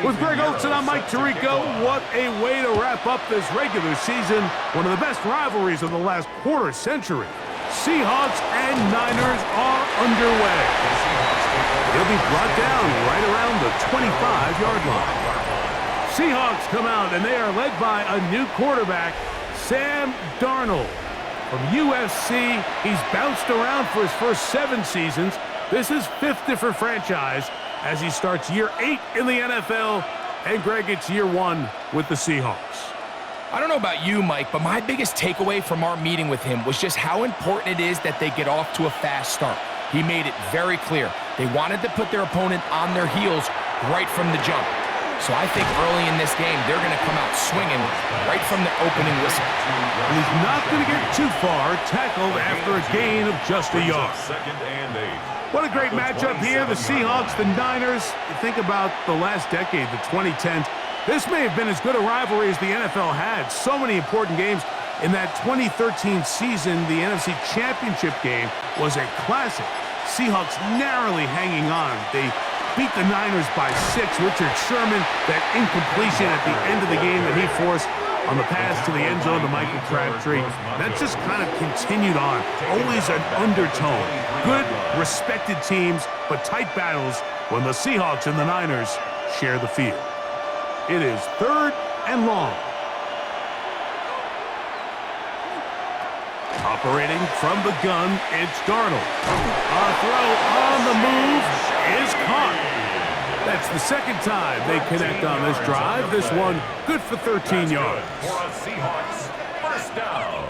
With Greg Olson, I'm Mike Tirico. What a way to wrap up this regular season. One of the best rivalries of the last quarter century. Seahawks and Niners are underway. They'll be brought down right around the 25-yard line. Seahawks come out, and they are led by a new quarterback, Sam Darnold. From USC, he's bounced around for his first 7 seasons. This is 5th different franchise as he starts year 8 in the NFL. And Greg, it's year 1 with the Seahawks. I don't know about you, Mike, but my biggest takeaway from our meeting with him was just how important it is that they get off to a fast start. He made it very clear. They wanted to put their opponent on their heels right from the jump. So I think early in this game, they're going to come out swinging right from the opening whistle. And he's not going to get too far, tackled after a gain of just a yard. What a great matchup here, the Seahawks, the Niners. You think about the last decade, the 2010s. This may have been as good a rivalry as the NFL had. So many important games. In that 2013 season, the NFC Championship game was a classic. Seahawks narrowly hanging on. They beat the Niners by 6. Richard Sherman, that incompletion at the end of the game that he forced on the pass to the end zone to Michael Crabtree. That just kind of continued on. Always an undertone. Good, respected teams, but tight battles when the Seahawks and the Niners share the field. It is 3rd and long. Operating from the gun, it's Darnold. A throw on the move is caught. That's the second time they connect on this drive. This one good for 13 yards. For a Seahawks first down.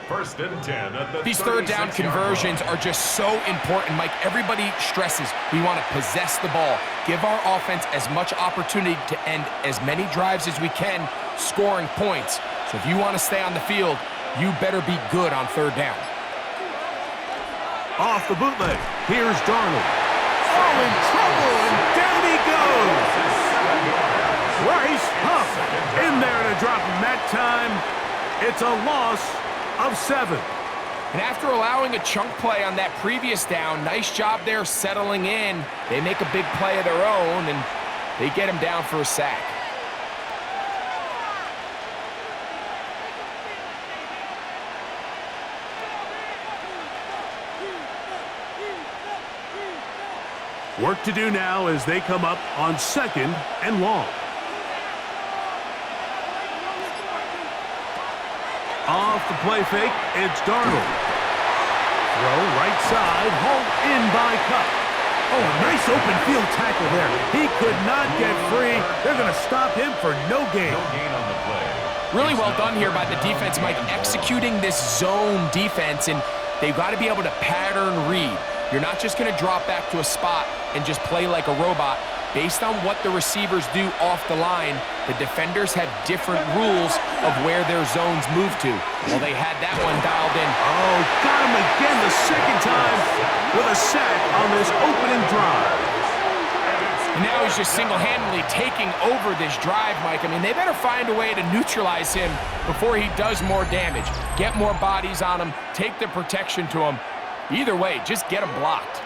1st and 10 at the These third down conversions are just so important, Mike. Everybody stresses we want to possess the ball, give our offense as much opportunity to end as many drives as we can, scoring points. So if you want to stay on the field, you better be good on 3rd down. Off the bootleg, here's Darnold. Oh, in trouble, and down he goes. Bryce Huff in there to drop him that time. It's a loss of 7. And after allowing a chunk play on that previous down, nice job there settling in. They make a big play of their own, and they get him down for a sack. Work to do now as they come up on 2nd and long. Off the play fake, it's Darnold. Throw right side, hauled in by Cup. Oh, a nice open field tackle there. He could not get free. They're going to stop him for no gain. No gain on the play. Really well done here by the defense, Mike, executing this zone defense, and they've got to be able to pattern read. You're not just going to drop back to a spot and just play like a robot. Based on what the receivers do off the line, the defenders have different rules of where their zones move to. Well, they had that one dialed in. Oh, got him again the second time with a sack on this opening drive. And now he's just single-handedly taking over this drive, Mike. I mean, they better find a way to neutralize him before he does more damage. Get more bodies on him, take the protection to him. Either way, just get him blocked.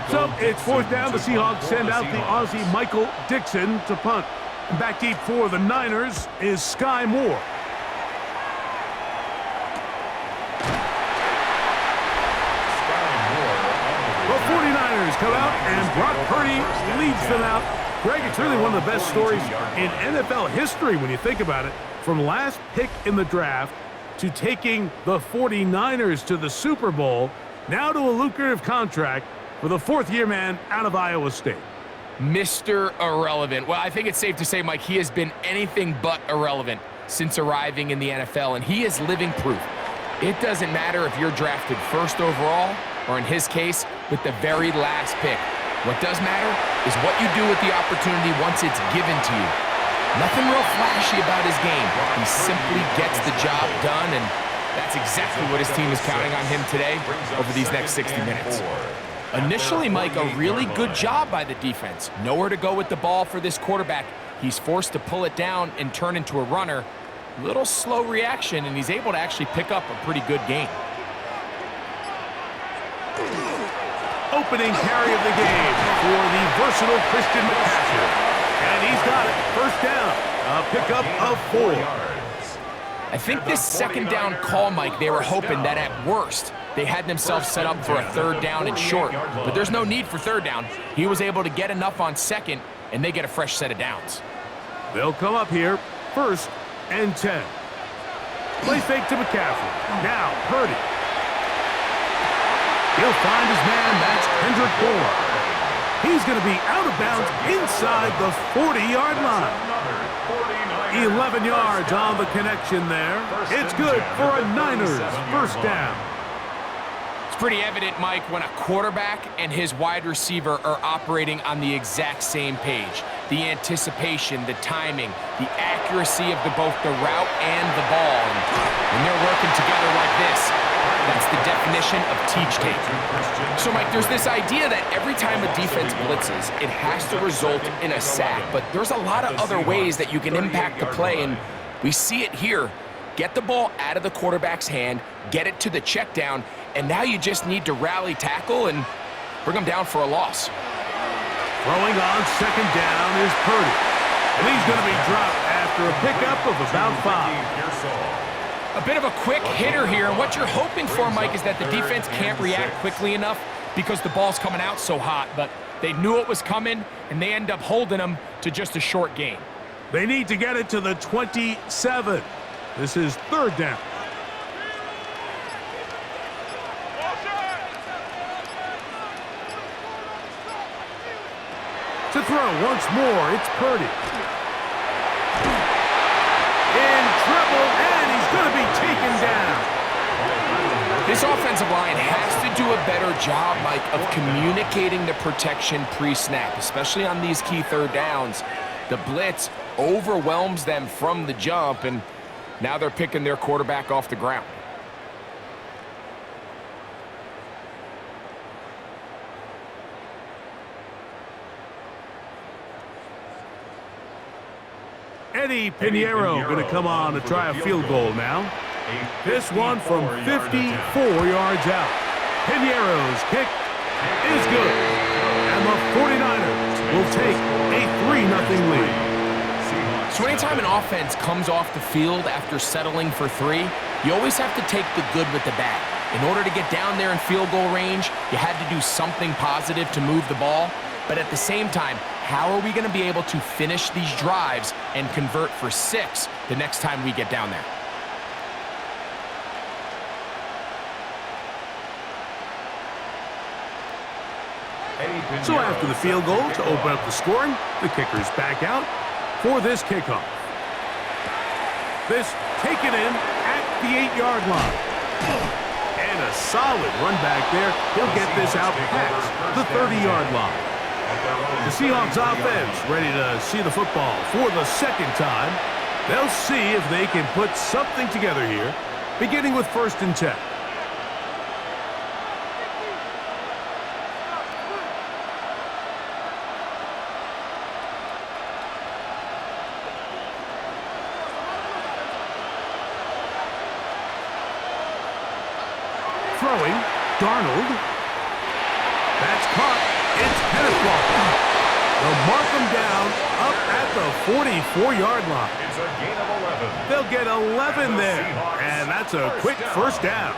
So it's 4th down. The Seahawks send out the Aussie Michael Dixon to punt. Back deep for the Niners is Sky Moore. The 49ers come out, and Brock Purdy leads them out. Greg, it's really one of the best stories in NFL history when you think about it. From last pick in the draft to taking the 49ers to the Super Bowl, now to a lucrative contract for the 4th-year man out of Iowa State. Mr. Irrelevant. Well, I think it's safe to say, Mike, he has been anything but irrelevant since arriving in the NFL, and he is living proof. It doesn't matter if you're drafted 1st overall, or in his case, with the very last pick. What does matter is what you do with the opportunity once it's given to you. Nothing real flashy about his game. He simply gets the job done, and That's exactly what his team is counting on him today over these next 60 minutes. Initially, Mike, a really good job by the defense. Nowhere to go with the ball for this quarterback. He's forced to pull it down and turn into a runner. Little slow reaction, and he's able to actually pick up a pretty good gain. Opening carry of the game for the versatile Christian McCaffrey. And he's got it. First down. A pickup of 4. I think this second down call, Mike, they were hoping that at worst they had themselves set up for a third down and short. But there's no need for third down. He was able to get enough on second, and they get a fresh set of downs. They'll come up here. 1st and 10. Play fake to McCaffrey. Now, Purdy. He'll find his man. That's Kendrick Bourne. He's going to be out of bounds inside the 40-yard line. 11 yards on the connection there. It's good for a Niners first down. It's pretty evident, Mike, when a quarterback and his wide receiver are operating on the exact same page. The anticipation, the timing, the accuracy of both the route and the ball. And when they're working together like this, that's the definition of teach-tape. So, Mike, there's this idea that every time a defense blitzes, it has to result in a sack. But there's a lot of other ways that you can impact the play, and we see it here. Get the ball out of the quarterback's hand, get it to the check down, and now you just need to rally tackle and bring them down for a loss. Throwing on second down is Purdy. And he's going to be dropped after a pickup of about 5. A bit of a quick hitter here, and what you're hoping for, Mike, is that the defense can't react quickly enough because the ball's coming out so hot, but they knew it was coming, and they end up holding them to just a short gain. They need to get it to the 27. This is 3rd down. To throw once more, it's Purdy. In trouble, and he's going to be taken down. This offensive line has to do a better job, Mike, of communicating the protection pre-snap, especially on these key third downs. The blitz overwhelms them from the jump, and now they're picking their quarterback off the ground. Eddie Pinheiro going to come on to try a field goal now. This one from 54 yards out. Pinheiro's kick is good. And the 49ers will take a 3-0 lead. So anytime an offense comes off the field after settling for 3, you always have to take the good with the bad. In order to get down there in field goal range, you had to do something positive to move the ball. But at the same time, how are we going to be able to finish these drives and convert for 6 the next time we get down there? So after the field goal to open up the scoring, the kicker's back out for this kickoff. This taken in at the 8-yard line. And a solid run back there. He'll get this out past the 30-yard line. The Seahawks offense ready to see the football for the second time. They'll see if they can put something together here, beginning with 1st and 10. Throwing, Darnold. That's caught. It's Kenneth Walker. They'll mark him down up at the 44-yard line. It's a gain of 11. They'll get 11 there, and that's a quick first down.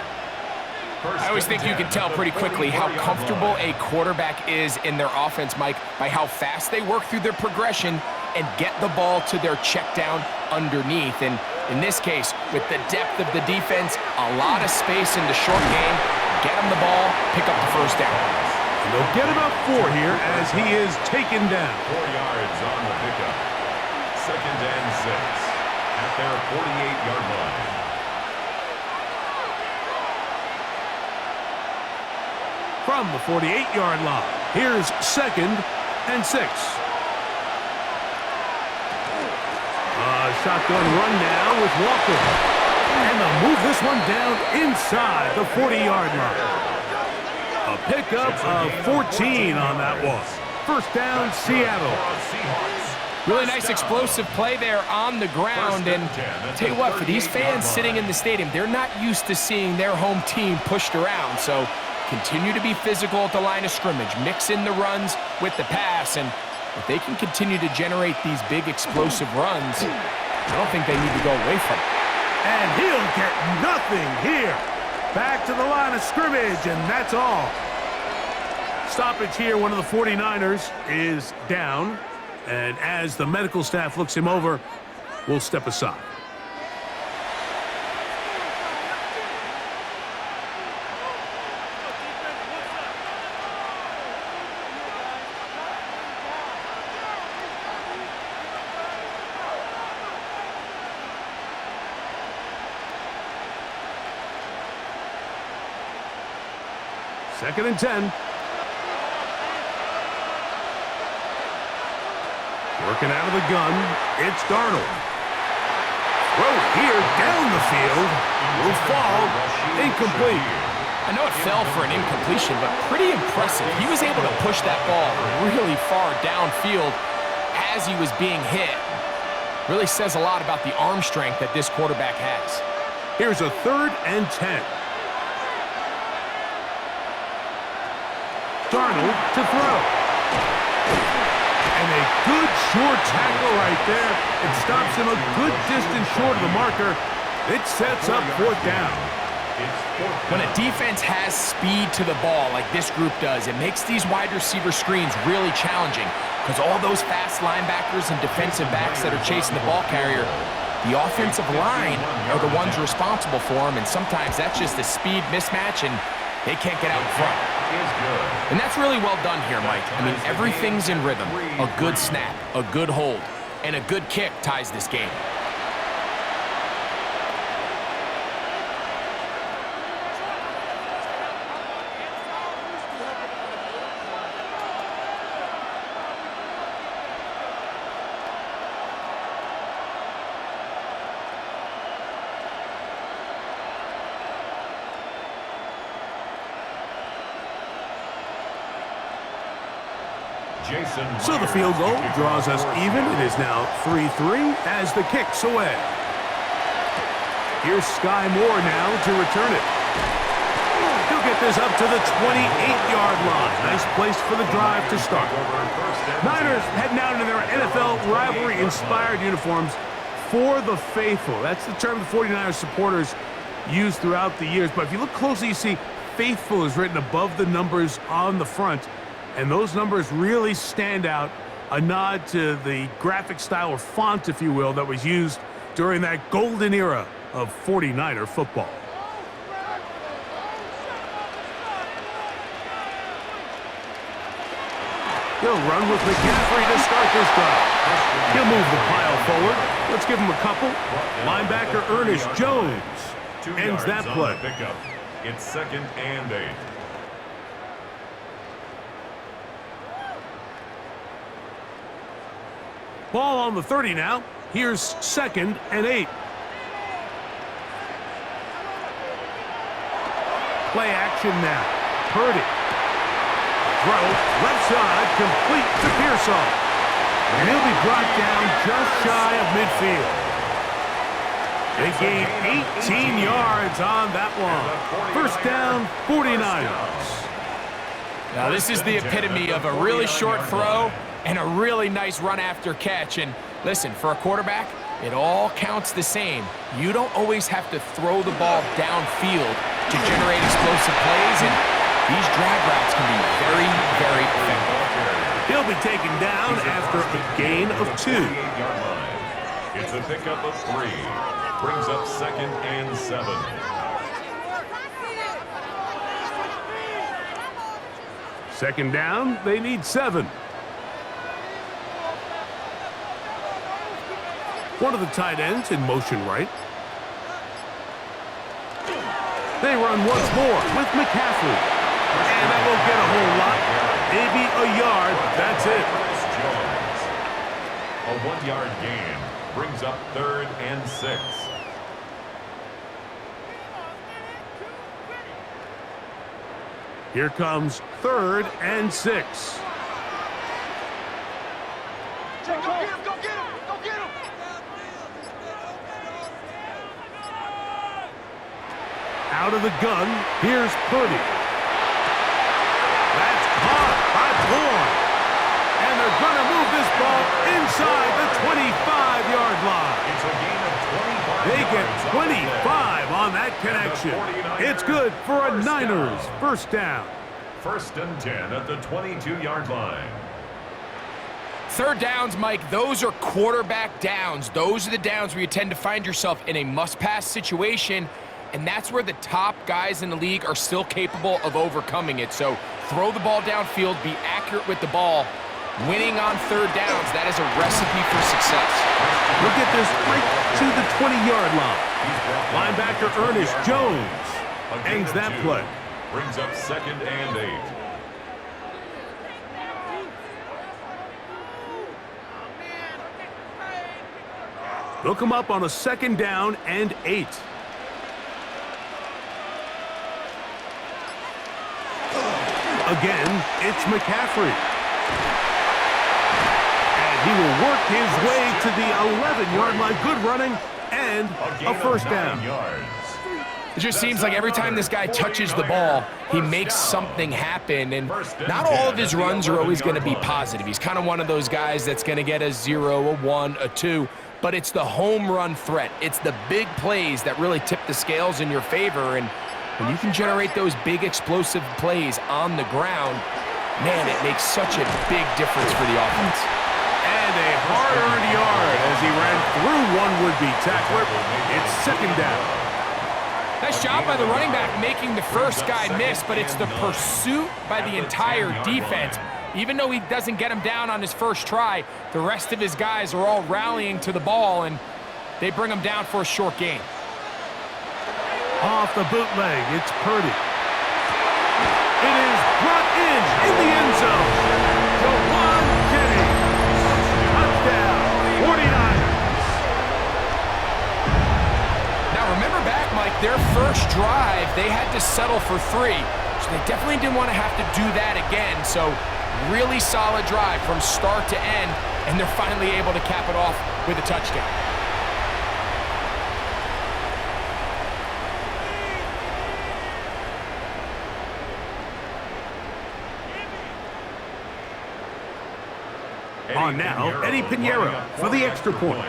I always think you can tell pretty quickly how comfortable a quarterback is in their offense, Mike, by how fast they work through their progression and get the ball to their check down underneath. And in this case, with the depth of the defense, a lot of space in the short game, get him the ball, pick up the first down. And they'll get about 4 here as he is taken down. 4 yards on the pickup. 2nd and 6 at their 48-yard line. From the 48-yard line, here's 2nd and 6. Shotgun run now with Walker. And they'll move this one down inside the 40-yard line. A pickup of 14 on that one. First down, Seattle. Really nice explosive play there on the ground. And I'll tell you what, for these fans sitting in the stadium, they're not used to seeing their home team pushed around. So continue to be physical at the line of scrimmage. Mix in the runs with the pass. And if they can continue to generate these big explosive runs, I don't think they need to go away from it. And he'll get nothing here. Back to the line of scrimmage, and that's all. Stoppage here, one of the 49ers is down. And as the medical staff looks him over, we'll step aside. Second and 10. Working out of the gun, it's Darnold. Throw here down the field. Will fall. Incomplete. I know it fell for an incompletion, but pretty impressive. He was able to push that ball really far downfield as he was being hit. Really says a lot about the arm strength that this quarterback has. Here's a 3rd and 10. Darnold to throw. And a good short tackle right there. It stops him a good distance short of the marker. It sets up 4th down. When a defense has speed to the ball like this group does, it makes these wide receiver screens really challenging because all those fast linebackers and defensive backs that are chasing the ball carrier, the offensive line are the ones responsible for them, and sometimes that's just a speed mismatch, and they can't get out in front. And that's really well done here, Mike. I mean, everything's in rhythm. A good snap, a good hold, and a good kick ties this game. So the field goal draws us even. It is now 3-3 as the kick's away. Here's Sky Moore now to return it. He'll get this up to the 28-yard line. Nice place for the drive to start. Niners heading out into their NFL rivalry-inspired uniforms for the faithful. That's the term the 49ers supporters use throughout the years. But if you look closely, you see faithful is written above the numbers on the front. And those numbers really stand out, a nod to the graphic style or font, if you will, that was used during that golden era of 49er football. He'll run with McCaffrey to start this drive. He'll move the pile forward. Let's give him a couple. Linebacker Ernest Jones ends that play. It's 2nd and 8. Ball on the 30 now. Here's 2nd and 8. Play action now. Purdy. Throw, left side, complete to Pearsall. And he'll be brought down just shy of midfield. They gain 18 yards on that one. First down, 49ers. Now this is the epitome of a really short throw and a really nice run after catch. And listen, for a quarterback, it all counts the same. You don't always have to throw the ball downfield to generate explosive plays, and these drag routes can be very, very effective. He'll be taken down after a gain of 2. It's a pickup of 3. Brings up 2nd and 7. Second down, they need 7. One of the tight ends in motion right. They run once more with McCaffrey. And that won't get a whole lot. Maybe a yard. That's it. A 1-yard gain brings up 3rd and 6. Here comes 3rd and 6. Go get him! Go get him! Go get him! Out of the gun, here's Purdy. That's caught by Bourne. And they're going to move this ball inside the 25-yard line. It's a gain of 25 They get yards 25 on that connection. It's good for a Niners first down. 1st and 10 at the 22-yard line. 3rd downs, Mike, those are quarterback downs. Those are the downs where you tend to find yourself in a must-pass situation, and that's where the top guys in the league are still capable of overcoming it. So throw the ball downfield, be accurate with the ball. Winning on 3rd downs, that is a recipe for success. Look at this, right to the 20-yard line. Linebacker Ernest Jones ends that play. Brings up 2nd and 8. They'll come up on a 2nd down and 8. Again, it's McCaffrey. And he will work his way to the 11-yard line. Good running and a first down. It just seems like every time this guy touches the ball, he makes something happen, and not all of his runs are always going to be positive. He's kind of one of those guys that's going to get a 0, a 1, a 2, but it's the home run threat. It's the big plays that really tip the scales in your favor, and when you can generate those big explosive plays on the ground, man, it makes such a big difference for the offense. And a hard-earned yard as he ran through one would-be tackler. It's 2nd down. Nice job by the running back making the first guy miss, but it's the pursuit by the entire defense. Even though he doesn't get him down on his first try, the rest of his guys are all rallying to the ball, and they bring him down for a short gain. Off the bootleg, it's Purdy. It is brought in the end zone. Jawan Jennings. Touchdown, 49ers. Now remember back, Mike, their first drive, they had to settle for 3. So they definitely didn't want to have to do that again. So really solid drive from start to end, and they're finally able to cap it off with a touchdown. On now, Eddie Pinheiro for the extra point.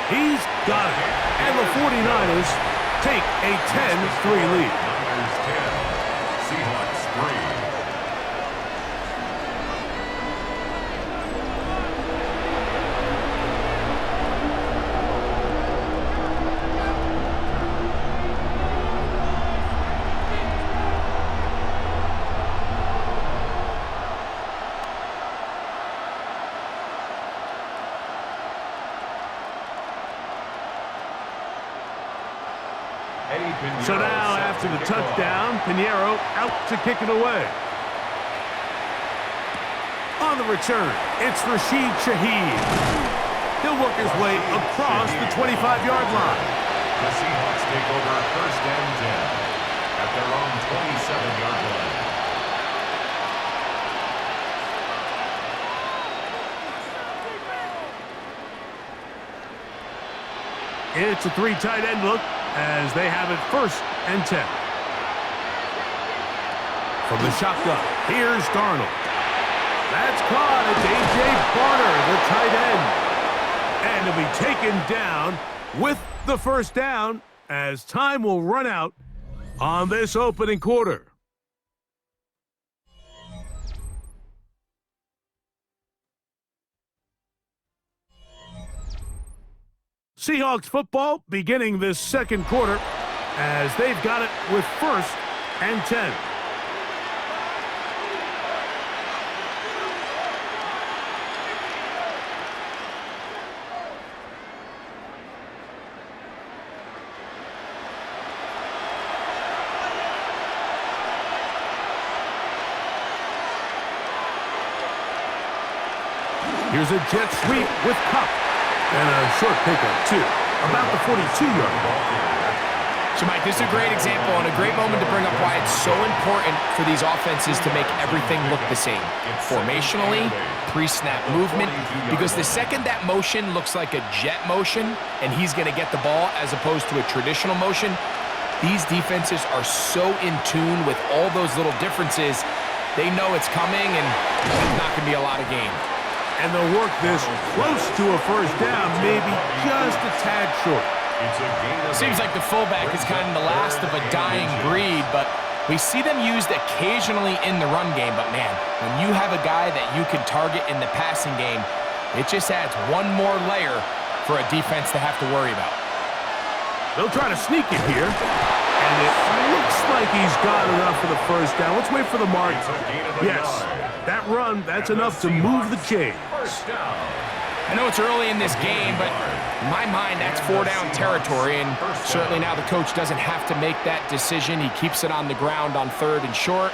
He's got it. And the 49ers take a 10-3 lead. Niners 10, Seahawks 3. So now, after the touchdown, Pinheiro out to kick it away. On the return, it's Rashid Shaheed. He'll work his way across the 25-yard line. The Seahawks take over 1st and 10 at their own 27-yard line. It's a 3 tight end look as they have it 1st and 10. From the shotgun, here's Darnold. That's caught. It's A.J. Barner, the tight end. And he'll be taken down with the first down as time will run out on this opening quarter. Seahawks football beginning this second quarter as they've got it with 1st and 10. Here's a jet sweep with Cup. And a short pickup, too, about the 42-yard line. So, Mike, this is a great example and a great moment to bring up why it's so important for these offenses to make everything look the same. Formationally, pre-snap movement, because the second that motion looks like a jet motion and he's going to get the ball as opposed to a traditional motion, these defenses are so in tune with all those little differences, they know it's coming and it's not going to be a lot of gain. And they'll work this close to a first down, maybe just a tad short. Seems like the fullback is kind of the last of a dying breed, but we see them used occasionally in the run game. But, man, when you have a guy that you can target in the passing game, it just adds one more layer for a defense to have to worry about. They'll try to sneak it here, and it looks like he's got enough for the first down. Let's wait for the mark. Yes, that run, that's enough to move the chains. I know it's early in this game, but in my mind, that's 4-down territory, and certainly now the coach doesn't have to make that decision. He keeps it on the ground on 3rd and short,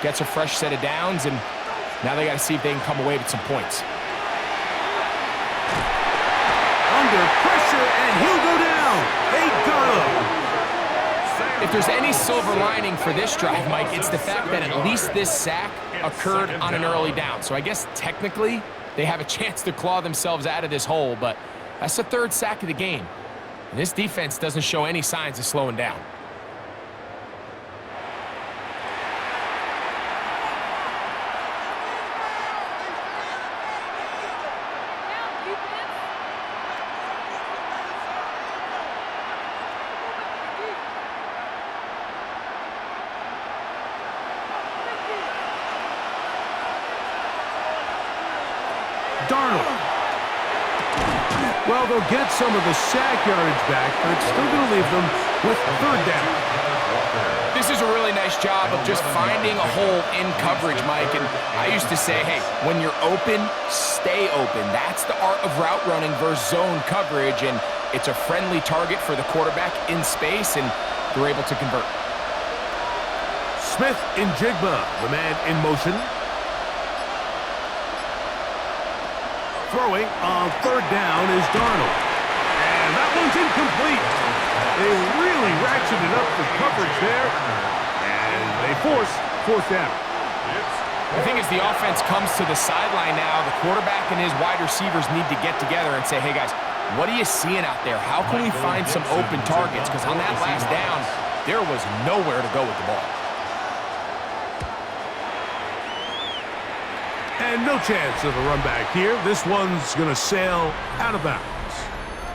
gets a fresh set of downs, and now they got to see if they can come away with some points. Under pressure, and he'll go down. They got him. If there's any silver lining for this drive, Mike, it's the fact that at least this sack occurred on an early down. So I guess technically they have a chance to claw themselves out of this hole, but that's the 3rd sack of the game. And this defense doesn't show any signs of slowing down. Darnold. Well, they'll get some of the sack yardage back, but it's still going to leave them with 3rd down. This is a really nice job of just finding a hole in coverage, Mike. And I used to say, hey, when you're open, stay open. That's the art of route running versus zone coverage, and it's a friendly target for the quarterback in space, and they're able to convert. Smith in Jigba, the man in motion. Throwing on 3rd down is Darnold. And that one's incomplete. They really ratcheted up the coverage there. And they force 4th down. The thing is, the offense comes to the sideline now. The quarterback and his wide receivers need to get together and say, hey, guys, what are you seeing out there? How can we find some open targets? Because on that last down, there was nowhere to go with the ball. And no chance of a run back here. This one's going to sail out of bounds.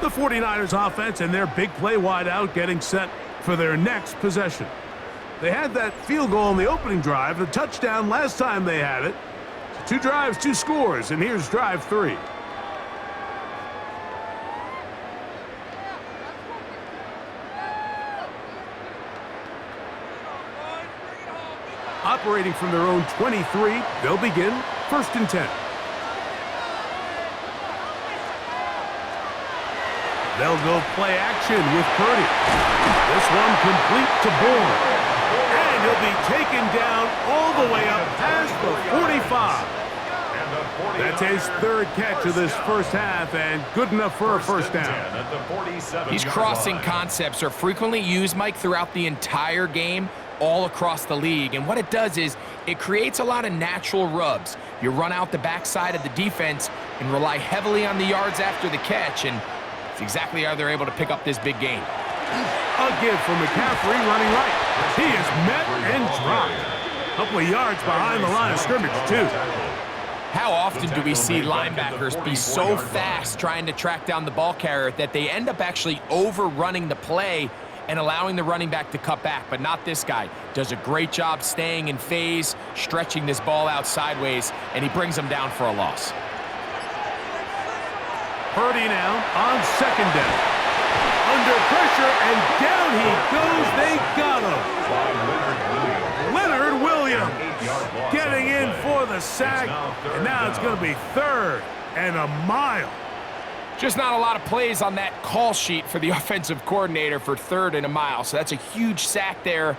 The 49ers offense and their big play wideout getting set for their next possession. They had that field goal in the opening drive, the touchdown last time they had it. 2 drives, 2 scores, and here's drive 3. Operating from their own 23, they'll begin 1st and 10. They'll go play action with Purdy. This one complete to Bourne. And he'll be taken down all the way up past the 45. That's his 3rd catch of this first half, and good enough for a first down. These crossing concepts are frequently used, Mike, throughout the entire game, all across the league. And what it does is it creates a lot of natural rubs. You run out the backside of the defense and rely heavily on the yards after the catch, and it's exactly how they're able to pick up this big gain. A give for McCaffrey running right. He is met and dropped. A couple of yards behind the line of scrimmage, too. How often do we see linebackers be so fast trying to track down the ball carrier that they end up actually overrunning the play and allowing the running back to cut back? But not this guy. Does a great job staying in phase, stretching this ball out sideways, and he brings him down for a loss. Purdy now on 2nd down. Under pressure, and down he goes. They got him. Leonard Williams getting in for the sack, and now it's going to be 3rd and a mile. Just not a lot of plays on that call sheet for the offensive coordinator for 3rd and a mile. So that's a huge sack there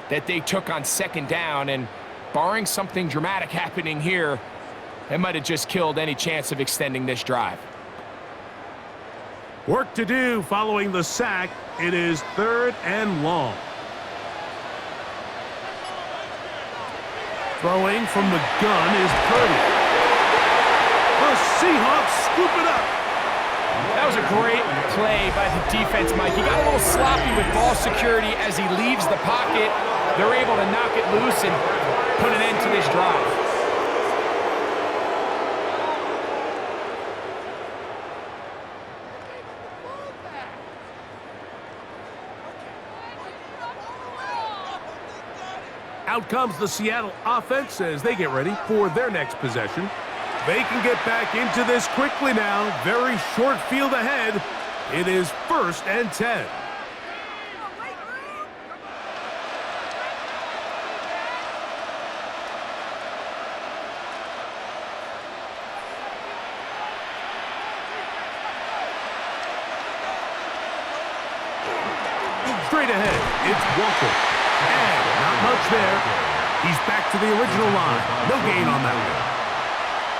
that they took on 2nd down, and barring something dramatic happening here, it might have just killed any chance of extending this drive. Work to do following the sack. It is 3rd and long. Throwing from the gun is Purdy. The Seahawks scoop it up. That was a great play by the defense, Mike. He got a little sloppy with ball security as he leaves the pocket. They're able to knock it loose and put an end to this drive. Out comes the Seattle offense as they get ready for their next possession. They can get back into this quickly now. Very short field ahead. It is 1st and 10. Straight ahead, it's Walker. And not much there. He's back to the original line. No gain on that one.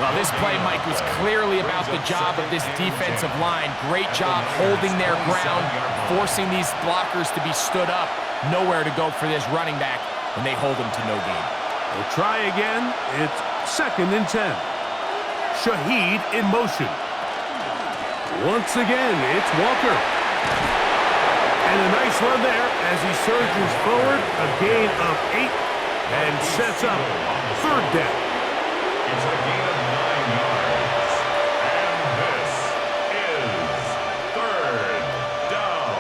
Well, this play, Mike, was clearly about the job of this defensive line. Great job holding their ground, forcing these blockers to be stood up. Nowhere to go for this running back, and they hold him to no gain. They'll try again. It's 2nd and 10. Shaheed in motion. Once again, it's Walker. And a nice run there as he surges forward. A gain of 8 and sets up 3rd down. It's a gain of 9 yards. And this is 3rd down.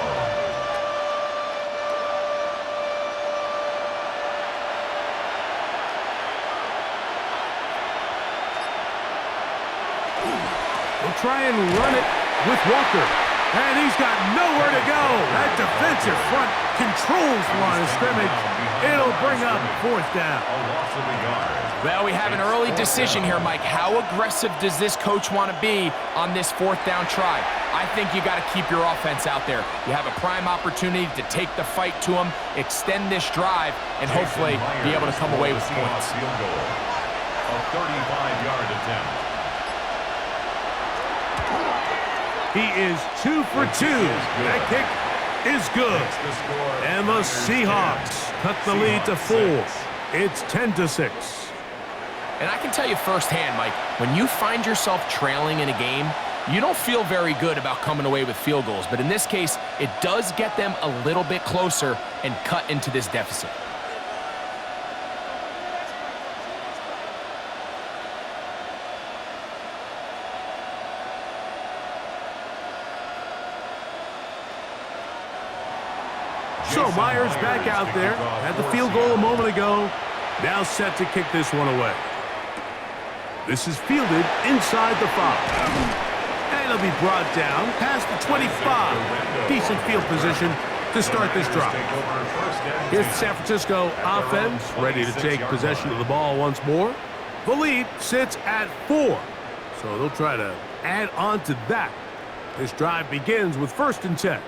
They'll try and run it with Walker. And he's got nowhere to go. That defensive front controls the line of scrimmage. It'll bring up 4th down. A loss of a yard. Well, we have an early decision here, Mike. How aggressive does this coach want to be on this 4th down try? I think you got to keep your offense out there. You have a prime opportunity to take the fight to them, extend this drive, and hopefully be able to come away with points. Field goal. A 35-yard attempt. He is 2 for 2. That kick is good. And the Seahawks cut the lead to 4. It's 10-6. And I can tell you firsthand, Mike, when you find yourself trailing in a game, you don't feel very good about coming away with field goals. But in this case, it does get them a little bit closer and cut into this deficit. So Myers back out there. Had the field goal a moment ago. Now set to kick this one away. This is fielded inside the 5. And it'll be brought down past the 25. Decent field position to start this drive. Here's the San Francisco offense ready to take possession of the ball once more. The lead sits at 4. So they'll try to add on to that. This drive begins with 1st and 10.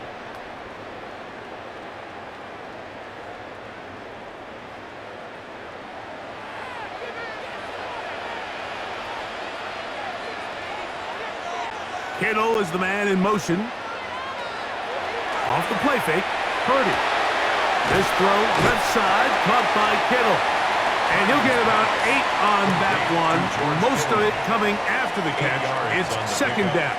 Kittle is the man in motion. Off the play fake, Purdy. This throw, left side, caught by Kittle. And he'll get about 8 on that one. Most of it coming after the catch. It's 2nd down.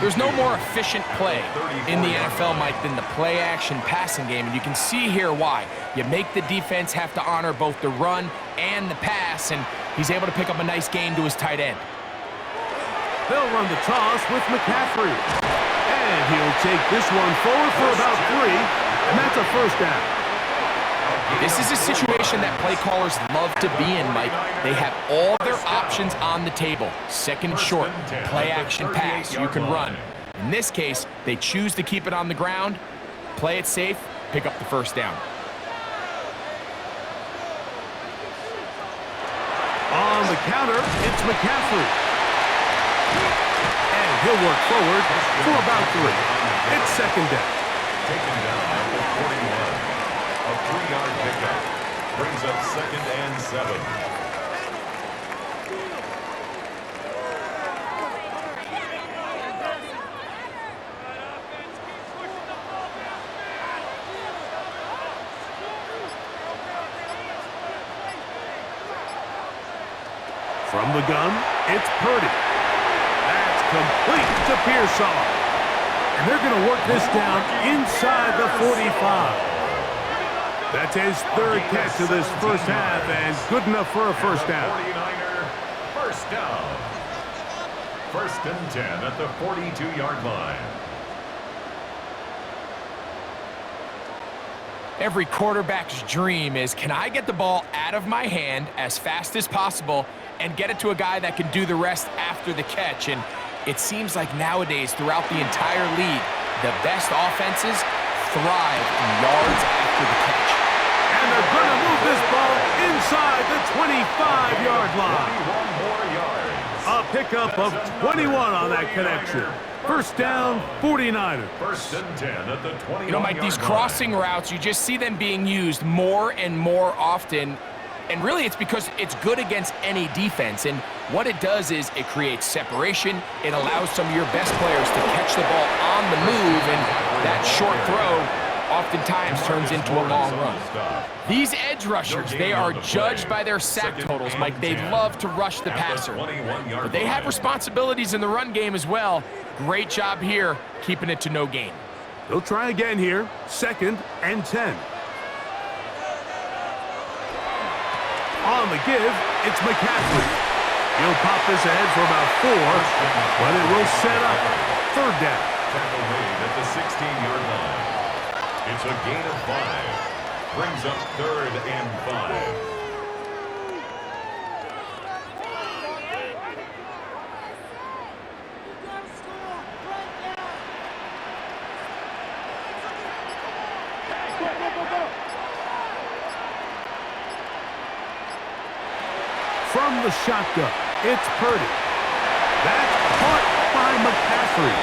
There's no more efficient play in the NFL, Mike, than the play-action passing game. And you can see here why. You make the defense have to honor both the run and the pass. And he's able to pick up a nice gain to his tight end. They'll run the toss with McCaffrey. And he'll take this one forward for about 3, and that's a 1st down. This is a situation that play callers love to be in, Mike. They have all their options on the table. 2nd short, play action pass, you can run. In this case, they choose to keep it on the ground, play it safe, pick up the 1st down. On the counter, it's McCaffrey. And he'll work forward for about 3. It's 2nd down. Taken down at the 41. A 3-yard pickup brings up 2nd and 7. From the gun, it's Purdy. That's complete to Pearsall. And they're going to work this down inside the 45. That's his third catch of this first half, and good enough for a first down. 49er, first down. First and 10 at the 42-yard line. Every quarterback's dream is, can I get the ball out of my hand as fast as possible and get it to a guy that can do the rest after the catch? And it seems like nowadays, throughout the entire league, the best offenses thrive in yards after the catch. And they're going to move this ball inside the 25-yard line. 21 more yards. A pickup of 21 on that connection. First down, 49ers. First and 10 at the 21-yard line. You know, Mike, these crossing routes, you just see them being used more and more often. And really, it's because it's good against any defense. And what it does is it creates separation. It allows some of your best players to catch the ball on the move. And that short throw oftentimes turns into a long run. These edge rushers, they are judged by their sack totals, Mike. They love to rush the passer. But they have responsibilities in the run game as well. Great job here, keeping it to no gain. They'll try again here. Second and 10. On the give, it's McCaffrey. He'll pop this ahead for about 4, but it will set up third down. Tackle made at the 16-yard line. It's a gain of 5. Brings up third and 5. From the shotgun, it's Purdy. That's caught by McCaffrey.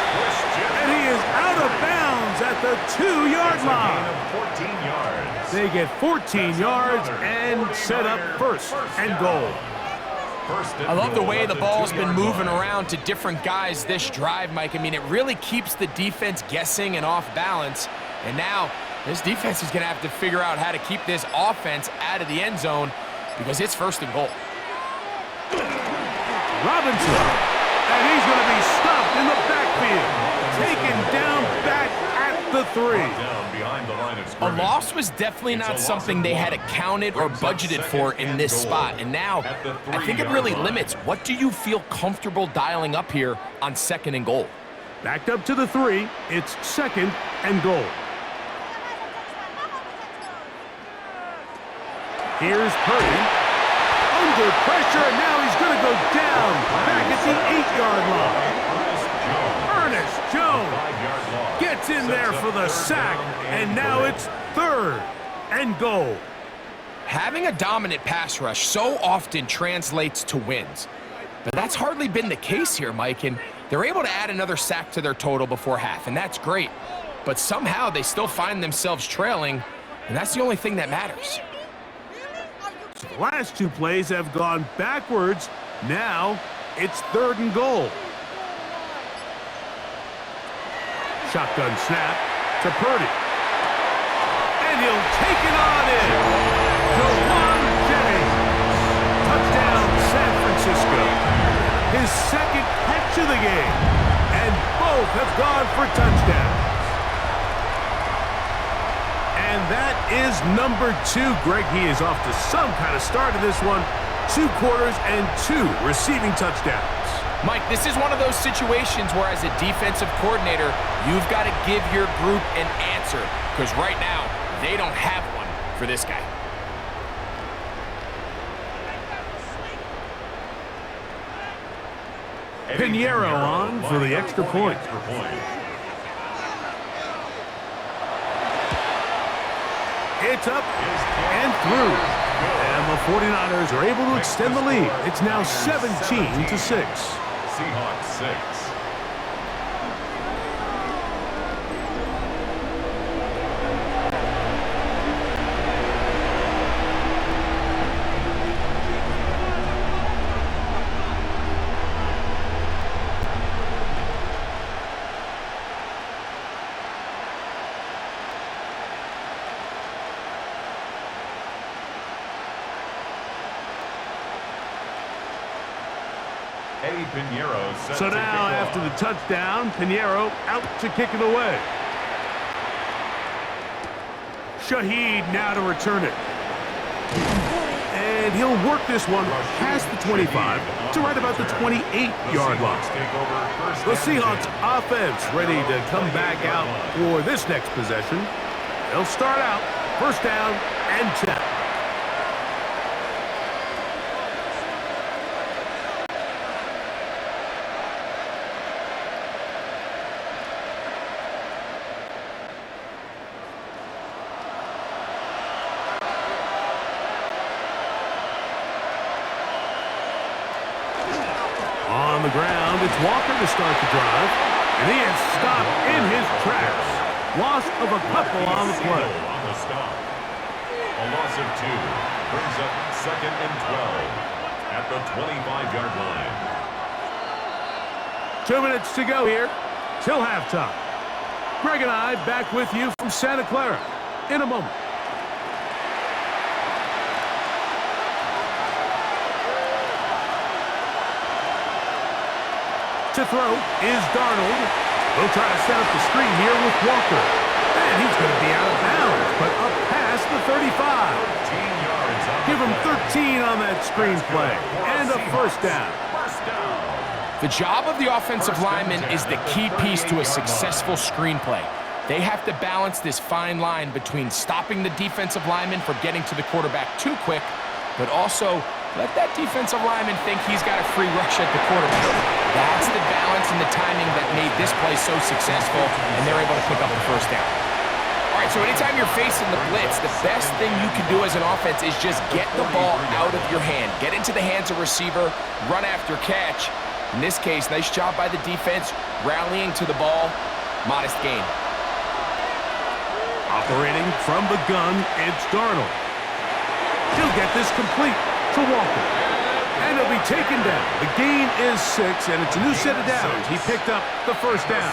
And he is out of bounds at the 2-yard line. 14 yards. They get 14 yards and set up first and goal. I love the way the ball's been moving around to different guys this drive, Mike. I mean, it really keeps the defense guessing and off balance. And now this defense is going to have to figure out how to keep this offense out of the end zone because it's first and goal. Robinson, and he's going to be stopped in the backfield. Taken down back at the 3. Down behind the line of A scrimmage. loss was definitely not something they had accounted or budgeted for in this spot. And now, I think it really limits. What do you feel comfortable dialing up here on second and goal? Backed up to the 3. It's second and goal. Here's Purdy. Under pressure, and now he's going to go down back at the 8-yard line. Ernest Jones gets in there for the sack, and now it's third and goal. Having a dominant pass rush so often translates to wins. But that's hardly been the case here, Mike, and they're able to add another sack to their total before half, and that's great. But somehow they still find themselves trailing, and that's the only thing that matters. The last 2 plays have gone backwards. Now it's third and goal. Shotgun snap to Purdy. And he'll take it on in. DeJuan Jennings. Touchdown, San Francisco. His second catch of the game. And both have gone for touchdowns. And that is number 2. Greg, he is off to some kind of start in this one. 2 quarters and 2 receiving touchdowns. Mike, this is one of those situations where as a defensive coordinator, you've got to give your group an answer. Because right now, they don't have one for this guy. Pinheiro on for the extra point. It's up and through. And the 49ers are able to extend the lead. It's now 17-6. Seahawks 6. So now, after the touchdown, Pinheiro out to kick it away. Shaheed now to return it. And he'll work this one past the 25 to right about the 28-yard line. The Seahawks offense ready to come back out for this next possession. They'll start out first down and 10. On the ground, it's Walker to start the drive, and he is stopped in his tracks. Loss of a couple on the play. A loss of 2 brings up 2nd and 12 at the 25-yard line. 2 minutes to go here till halftime. Greg and I back with you from Santa Clara in a moment. To throw is Darnold. He'll try to set up the screen here with Walker. And he's going to be out of bounds, but up past the 35. Give him 13 on that screen play. And a first down. The job of the offensive lineman is the key piece to a successful screenplay. They have to balance this fine line between stopping the defensive lineman from getting to the quarterback too quick, but also let that defensive lineman think he's got a free rush at the quarterback. That's the balance and the timing that made this play so successful, and they're able to pick up the first down. All right, so anytime you're facing the blitz, the best thing you can do as an offense is just get the ball out of your hand. Get into the hands of receiver, run after catch. In this case, nice job by the defense, rallying to the ball. Modest gain. Operating from the gun, it's Darnold. He'll get this complete to Walker. And he'll be taken down. The gain is 6, and it's a new set of downs. He picked up the first down.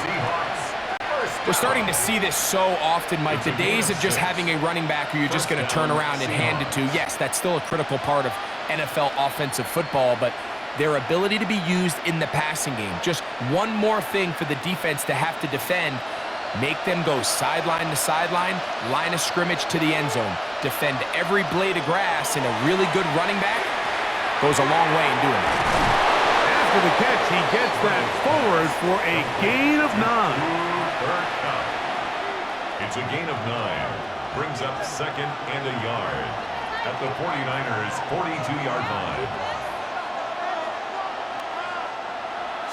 We're starting to see this so often, Mike. The days of just having a running back who you're just going to turn around and hand it to, yes, that's still a critical part of NFL offensive football, but their ability to be used in the passing game. Just one more thing for the defense to have to defend. Make them go sideline to sideline, line of scrimmage to the end zone. Defend every blade of grass, and a really good running back goes a long way in doing that. After the catch, he gets that forward for a gain of 9. It's a gain of 9. Brings up 2nd and a yard at the 49ers' 42-yard line.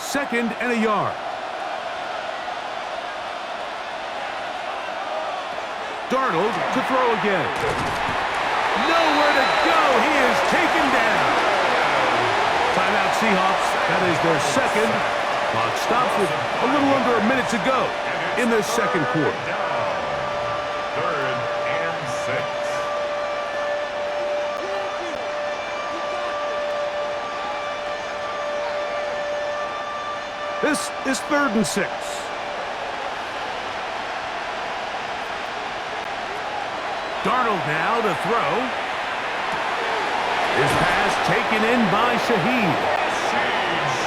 2nd and a yard. Darnold to throw again. Nowhere to go. He is taken down. Timeout Seahawks. That is their second. Clock stops with a little under a minute to go in the second quarter. 3rd and 6. This is 3rd and 6. Darnold now to throw. His pass taken in by Shaheed.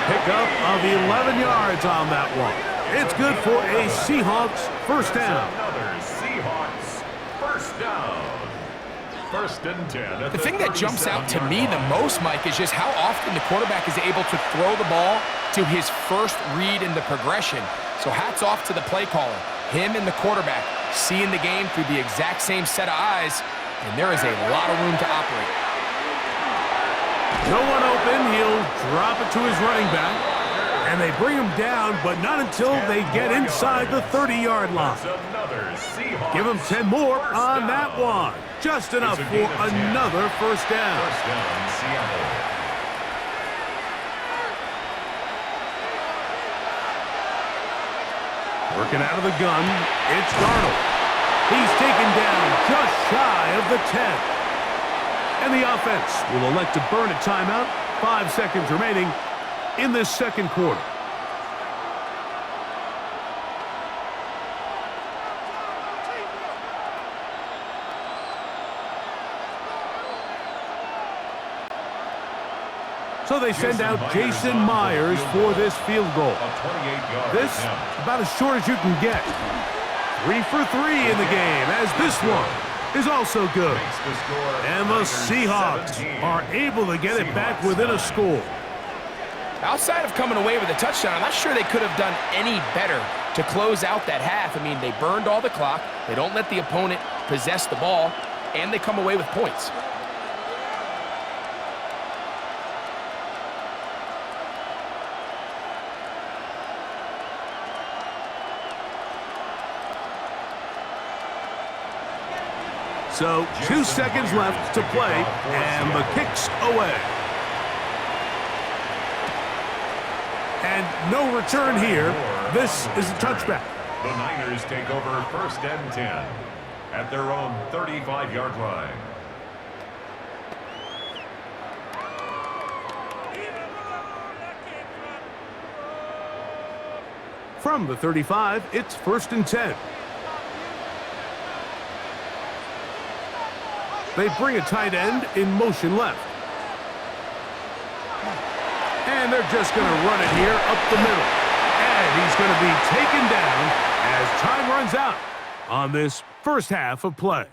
Pickup of 11 yards on that one. It's good for a Seahawks first down. Another Seahawks first down. 1st and 10. The thing that jumps out to me the most, Mike, is just how often the quarterback is able to throw the ball to his first read in the progression. So hats off to the play caller. Him and the quarterback seeing the game through the exact same set of eyes, and there is a lot of room to operate. No one open. He'll drop it to his running back, and they bring him down, but not until they get inside the 30-yard line. Give him 10 more on that one. Just enough for another first down. First down, Seattle. Working out of the gun, it's Darnold. He's taken down just shy of the 10. And the offense will elect to burn a timeout. 5 seconds remaining in this second quarter. So they send out Jason Myers for this field goal. A 28-yard This, attempt. about as short as you can get. 3 for 3 in the game, as this one is also good. Makes the score And the Niners Seahawks 17. are able to get it back within a score. Outside of coming away with a touchdown, I'm not sure they could have done any better to close out that half. I mean, they burned all the clock, they don't let the opponent possess the ball, and they come away with points. So 2 seconds left to play, and the kick's away. And no return here. This is a touchback. The Niners take over 1st and 10 at their own 35-yard line. From the 35, it's 1st and 10. They bring a tight end in motion left. And they're just going to run it here up the middle. And he's going to be taken down as time runs out on this first half of play.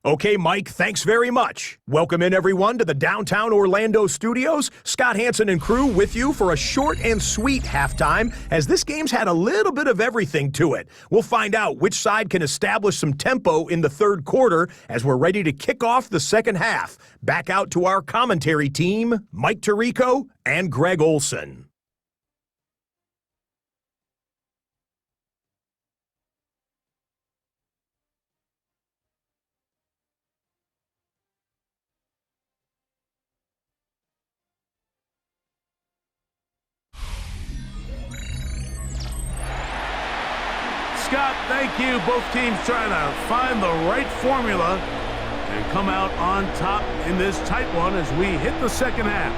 Okay, Mike, thanks very much. Welcome in, everyone, to the downtown Orlando studios. Scott Hansen and crew with you for a short and sweet halftime, as this game's had a little bit of everything to it. We'll find out which side can establish some tempo in the third quarter as we're ready to kick off the second half. Back out to our commentary team, Mike Tirico and Greg Olson. Scott, thank you. Both teams trying to find the right formula and come out on top in this tight one as we hit the second half.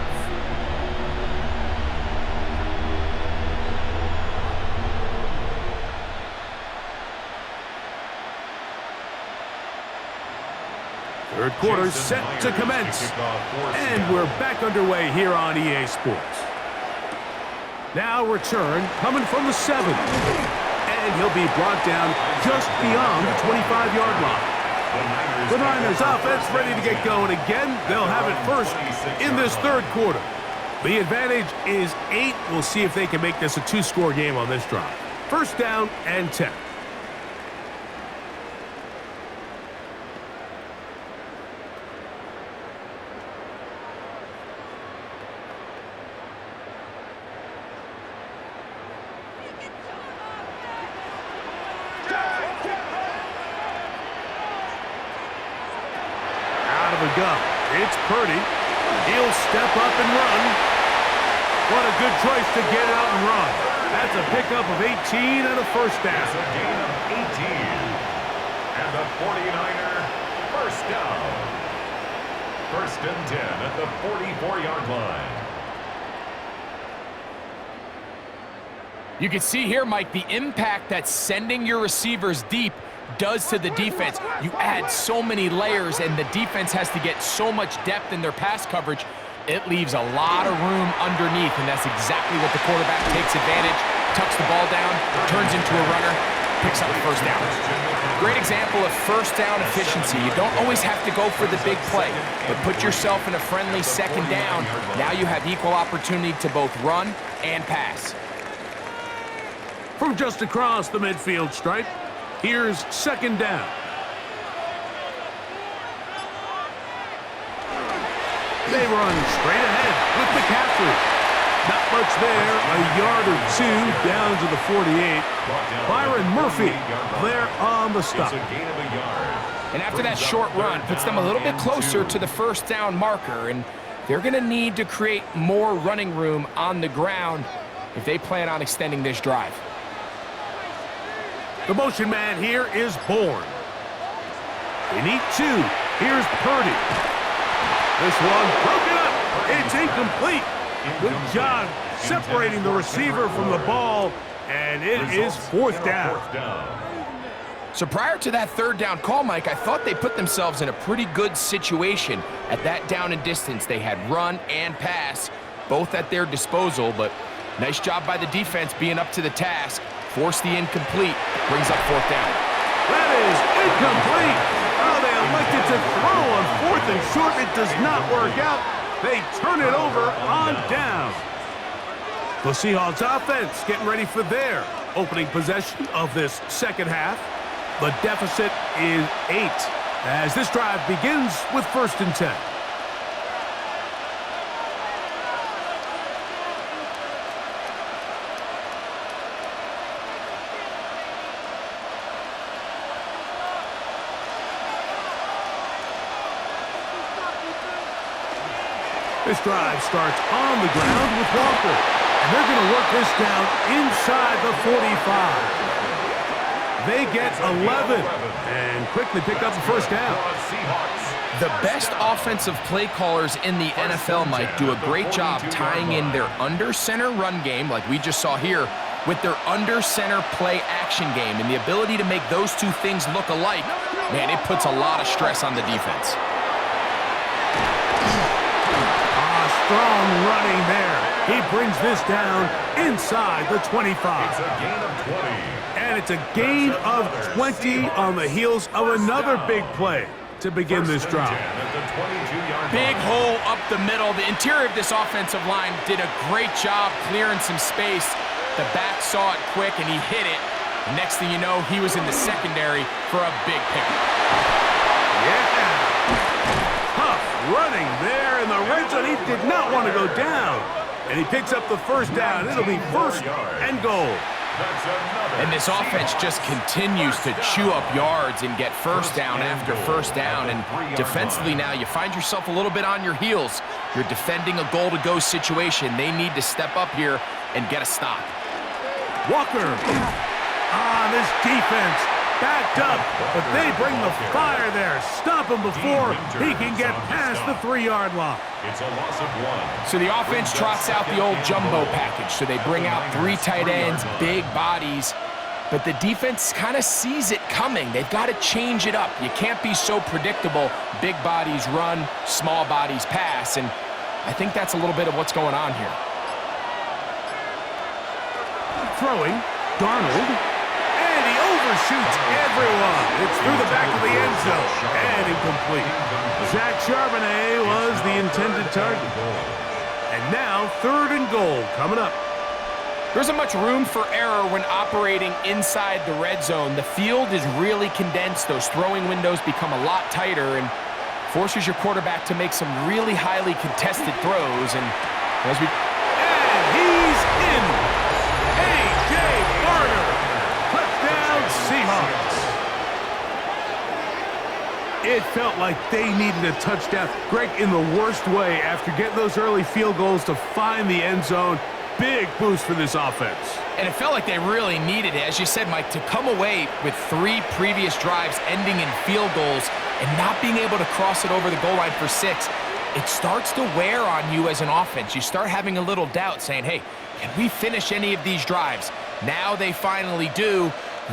Third quarter set to commence. And we're back underway here on EA Sports. Now return coming from the 7. And he'll be brought down just beyond the 25-yard line. The Niners offense ready to get going again. They'll have it first in this third quarter. The advantage is 8. We'll see if they can make this a 2-score game on this drive. 1st down and 10. It's Purdy. He'll step up and run. What a good choice to get out and run. That's a pickup of 18 and a 1st down. It's a gain of 18. And the 49er first down. 1st and 10 at the 44-yard line. You can see here, Mike, the impact that sending your receivers deep does to the defense. You add so many layers, and the defense has to get so much depth in their pass coverage. It leaves a lot of room underneath, and that's exactly what the quarterback takes advantage, tucks the ball down, turns into a runner, picks up a 1st down. Great example of 1st down efficiency. You don't always have to go for the big play, but put yourself in a friendly 2nd down. Now you have equal opportunity to both run and pass. From just across the midfield stripe, here's 2nd down. They run straight ahead with McCaffrey. Not much there, a yard or 2 down to the 48. Byron Murphy there on the stop. And after that short run, puts them a little bit closer to the 1st down marker, and they're going to need to create more running room on the ground if they plan on extending this drive. The motion man here is Bourne. They need 2. Here's Purdy. This one broken up. It's incomplete. Good job separating the receiver from the ball, and it is 4th down. So prior to that third down call, Mike, I thought they put themselves in a pretty good situation at that down and distance. They had run and pass, both at their disposal, but nice job by the defense being up to the task. Force the incomplete, brings up fourth down. That is incomplete. Oh, they elected to throw on fourth and short. It does not work out. They turn it over on down. The Seahawks offense getting ready for their opening possession of this second half. The deficit is 8 as this drive begins with 1st and 10. This drive starts on the ground with Walker, and they're going to work this down inside the 45. They get 11 and quickly pick up the first down. The best offensive play callers in the NFL, Mike, do a great job tying in their under-center run game, like we just saw here, with their under-center play action game. And the ability to make those two things look alike, man, it puts a lot of stress on the defense. Strong running there. He brings this down inside the 25. It's a gain of 20. And it's a gain of 20 on the heels of another big play to begin this drive. Big hole up the middle. The interior of this offensive line did a great job clearing some space. The back saw it quick, and he hit it. The next thing you know, he was in the secondary for a big pickup. Yeah. Tough running there in the red zone. He did not want to go down. And he picks up the first down. It'll be 1st and goal. And this offense just continues to chew up yards and get first down after first down. And defensively now, you find yourself a little bit on your heels. You're defending a goal-to-go situation. They need to step up here and get a stop. Walker. This defense backed up, but they bring the fire there. Stop him before he can get past the 3-yard line. It's a loss of 1. So the offense trots out the old jumbo package. So they bring out 3 tight ends, big bodies, but the defense kind of sees it coming. They've got to change it up. You can't be so predictable. Big bodies run, small bodies pass, and I think that's a little bit of what's going on here. Throwing, Darnold. Overshoots everyone. It's through the back of the end zone and incomplete. Zach Charbonnet was the intended target. And now 3rd and goal coming up. There isn't much room for error when operating inside the red zone. The field is really condensed. Those throwing windows become a lot tighter and forces your quarterback to make some really highly contested throws. And he's in. A.J. Barner. Seahawks. It felt like they needed a touchdown. Greg, in the worst way, after getting those early field goals to find the end zone. Big boost for this offense. And it felt like they really needed it, as you said, Mike, to come away with 3 previous drives ending in field goals and not being able to cross it over the goal line for 6. It starts to wear on you as an offense. You start having a little doubt saying, hey, can we finish any of these drives? Now they finally do.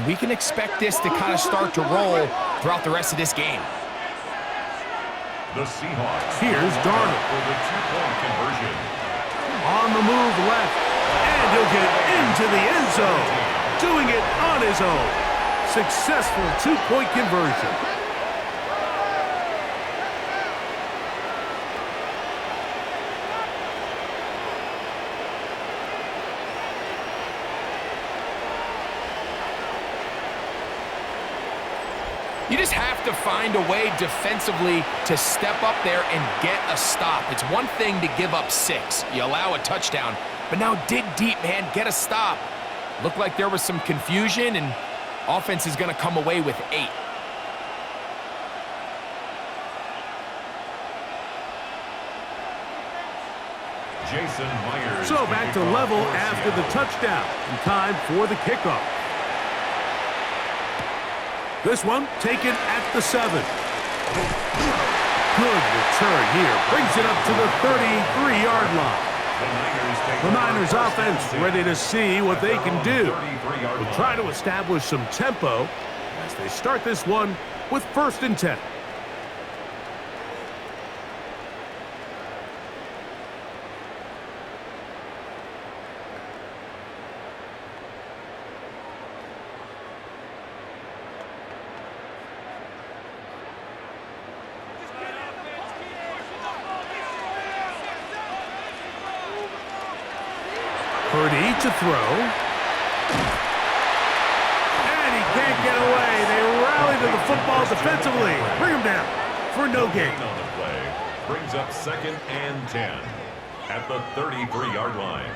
We can expect this to kind of start to roll throughout the rest of this game. The Seahawks. Here's Darnold for the 2-point conversion. On the move left, and he'll get into the end zone. Doing it on his own. Successful 2-point conversion. You just have to find a way defensively to step up there and get a stop. It's one thing to give up 6. You allow a touchdown, but now dig deep, man, get a stop. Looked like there was some confusion, and offense is going to come away with 8. Jason Myers. So back to level after the touchdown. And time for the kickoff. This one taken at the 7. Good return here. Brings it up to the 33-yard line. The Niners offense ready to see what they can do. We'll try to establish some tempo. as they start this one with 1st and 10. Purdy to throw. And he can't get away. They rally to the football defensively. Bring him down for no gain. On the play brings up 2nd and 10 at the 33-yard line.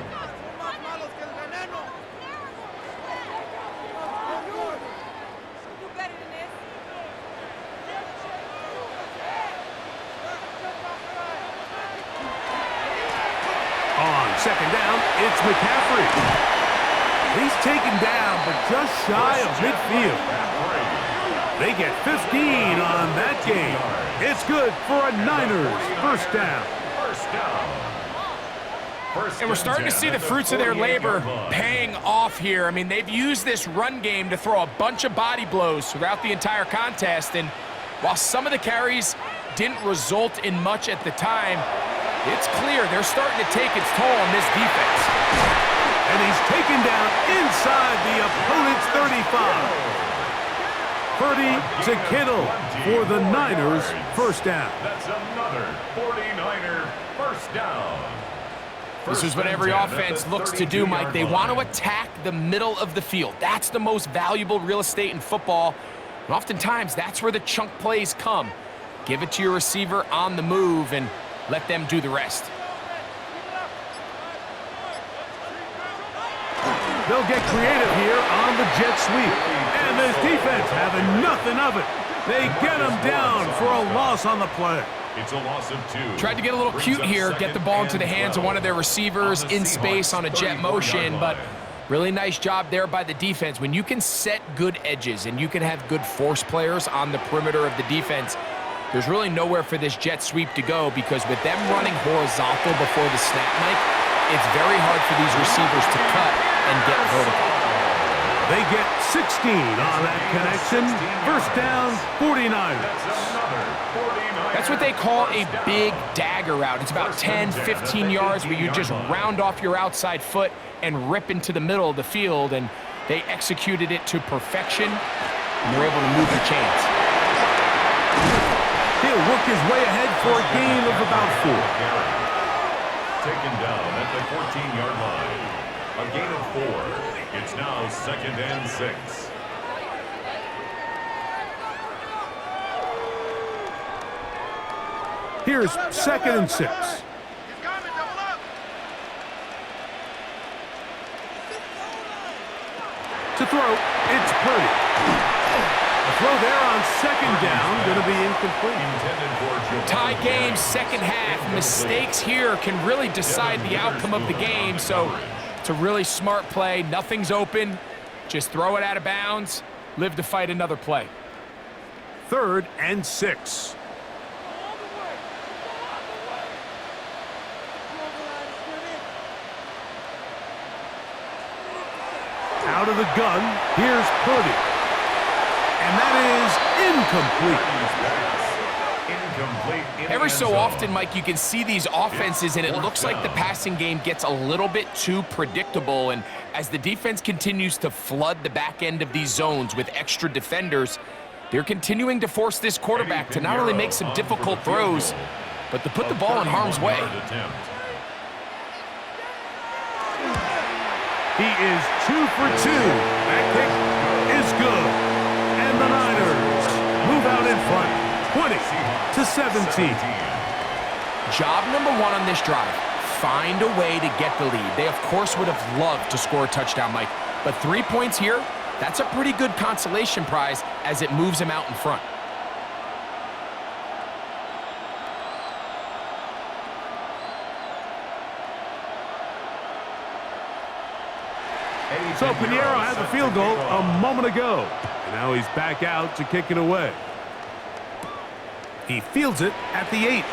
On 2nd down, it's McCaffrey. He's taken down, but just shy of midfield. They get 15 on that game. It's good for a Niners 1st down. And we're starting to see the fruits of their labor paying off here. I mean, they've used this run game to throw a bunch of body blows throughout the entire contest. And while some of the carries didn't result in much at the time, it's clear they're starting to take its toll on this defense. And he's taken down inside the opponent's 35. Purdy to Kittle for the Niners 1st down. That's another 49er 1st down. This is what every offense looks to do, Mike. They want to attack the middle of the field. That's the most valuable real estate in football. And oftentimes, that's where the chunk plays come. Give it to your receiver on the move and let them do the rest. They'll get creative here on the jet sweep. And this defense having nothing of it. They get him down for a loss on the play. It's a loss of 2. Tried to get a little cute here, get the ball into the hands of one of their receivers in space on a jet motion, but really nice job there by the defense. When you can set good edges and you can have good force players on the perimeter of the defense, there's really nowhere for this jet sweep to go, because with them running horizontal before the snap, Mike, it's very hard for these receivers to cut and get vertical. They get 16 on that connection. 1st down, 49ers. That's what they call a big dagger route. It's about 10, 15 yards where you just round off your outside foot and rip into the middle of the field, and they executed it to perfection, and they're able to move the chains. He'll work his way ahead for a gain of about 4. Taken down at the 14-yard line. A gain of 4. It's now 2nd and 6. Here's 2nd and 6. To throw, it's Purdy. A throw there on 2nd down, going to be incomplete. Tie game, 2nd half. Mistakes here can really decide the outcome of the game, so it's a really smart play. Nothing's open. Just throw it out of bounds. Live to fight another play. 3rd and 6. Out of the gun, here's Purdy. And that is incomplete. Every so often, Mike, you can see these offenses, and it looks like the passing game gets a little bit too predictable. And as the defense continues to flood the back end of these zones with extra defenders, they're continuing to force this quarterback to not only make some difficult throws, but to put the ball in harm's way. He is 2 for 2. That kick is good. And the Niners move out in front, 20-17. Job number 1 on this drive, find a way to get the lead. They, of course, would have loved to score a touchdown, Mike. But 3 points here, that's a pretty good consolation prize as it moves them out in front. So Pinheiro had the field goal a moment ago. And now he's back out to kick it away. He fields it at the 8.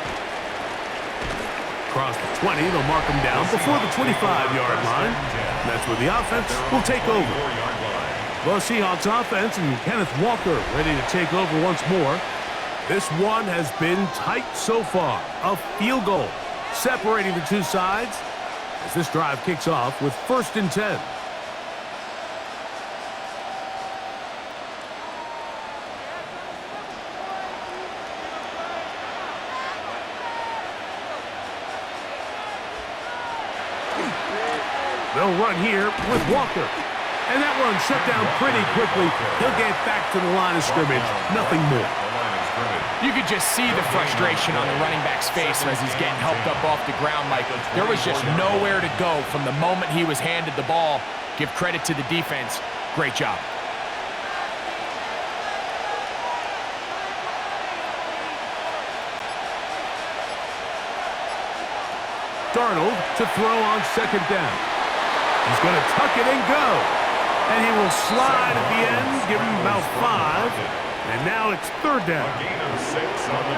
Across the 20, they'll mark him down before the 25-yard line. And that's where the offense will take over. Well, Seahawks offense and Kenneth Walker ready to take over once more. This one has been tight so far. A field goal separating the two sides as this drive kicks off with 1st and 10. They'll run here with Walker. And that one shut down pretty quickly. He'll get back to the line of scrimmage. Nothing more. You could just see the frustration on the running back's face as he's getting helped up off the ground. Like, there was just nowhere to go from the moment he was handed the ball. Give credit to the defense. Great job. Darnold to throw on 2nd down. He's going to tuck it and go. And he will slide at the end, give him about 5. And now it's 3rd down.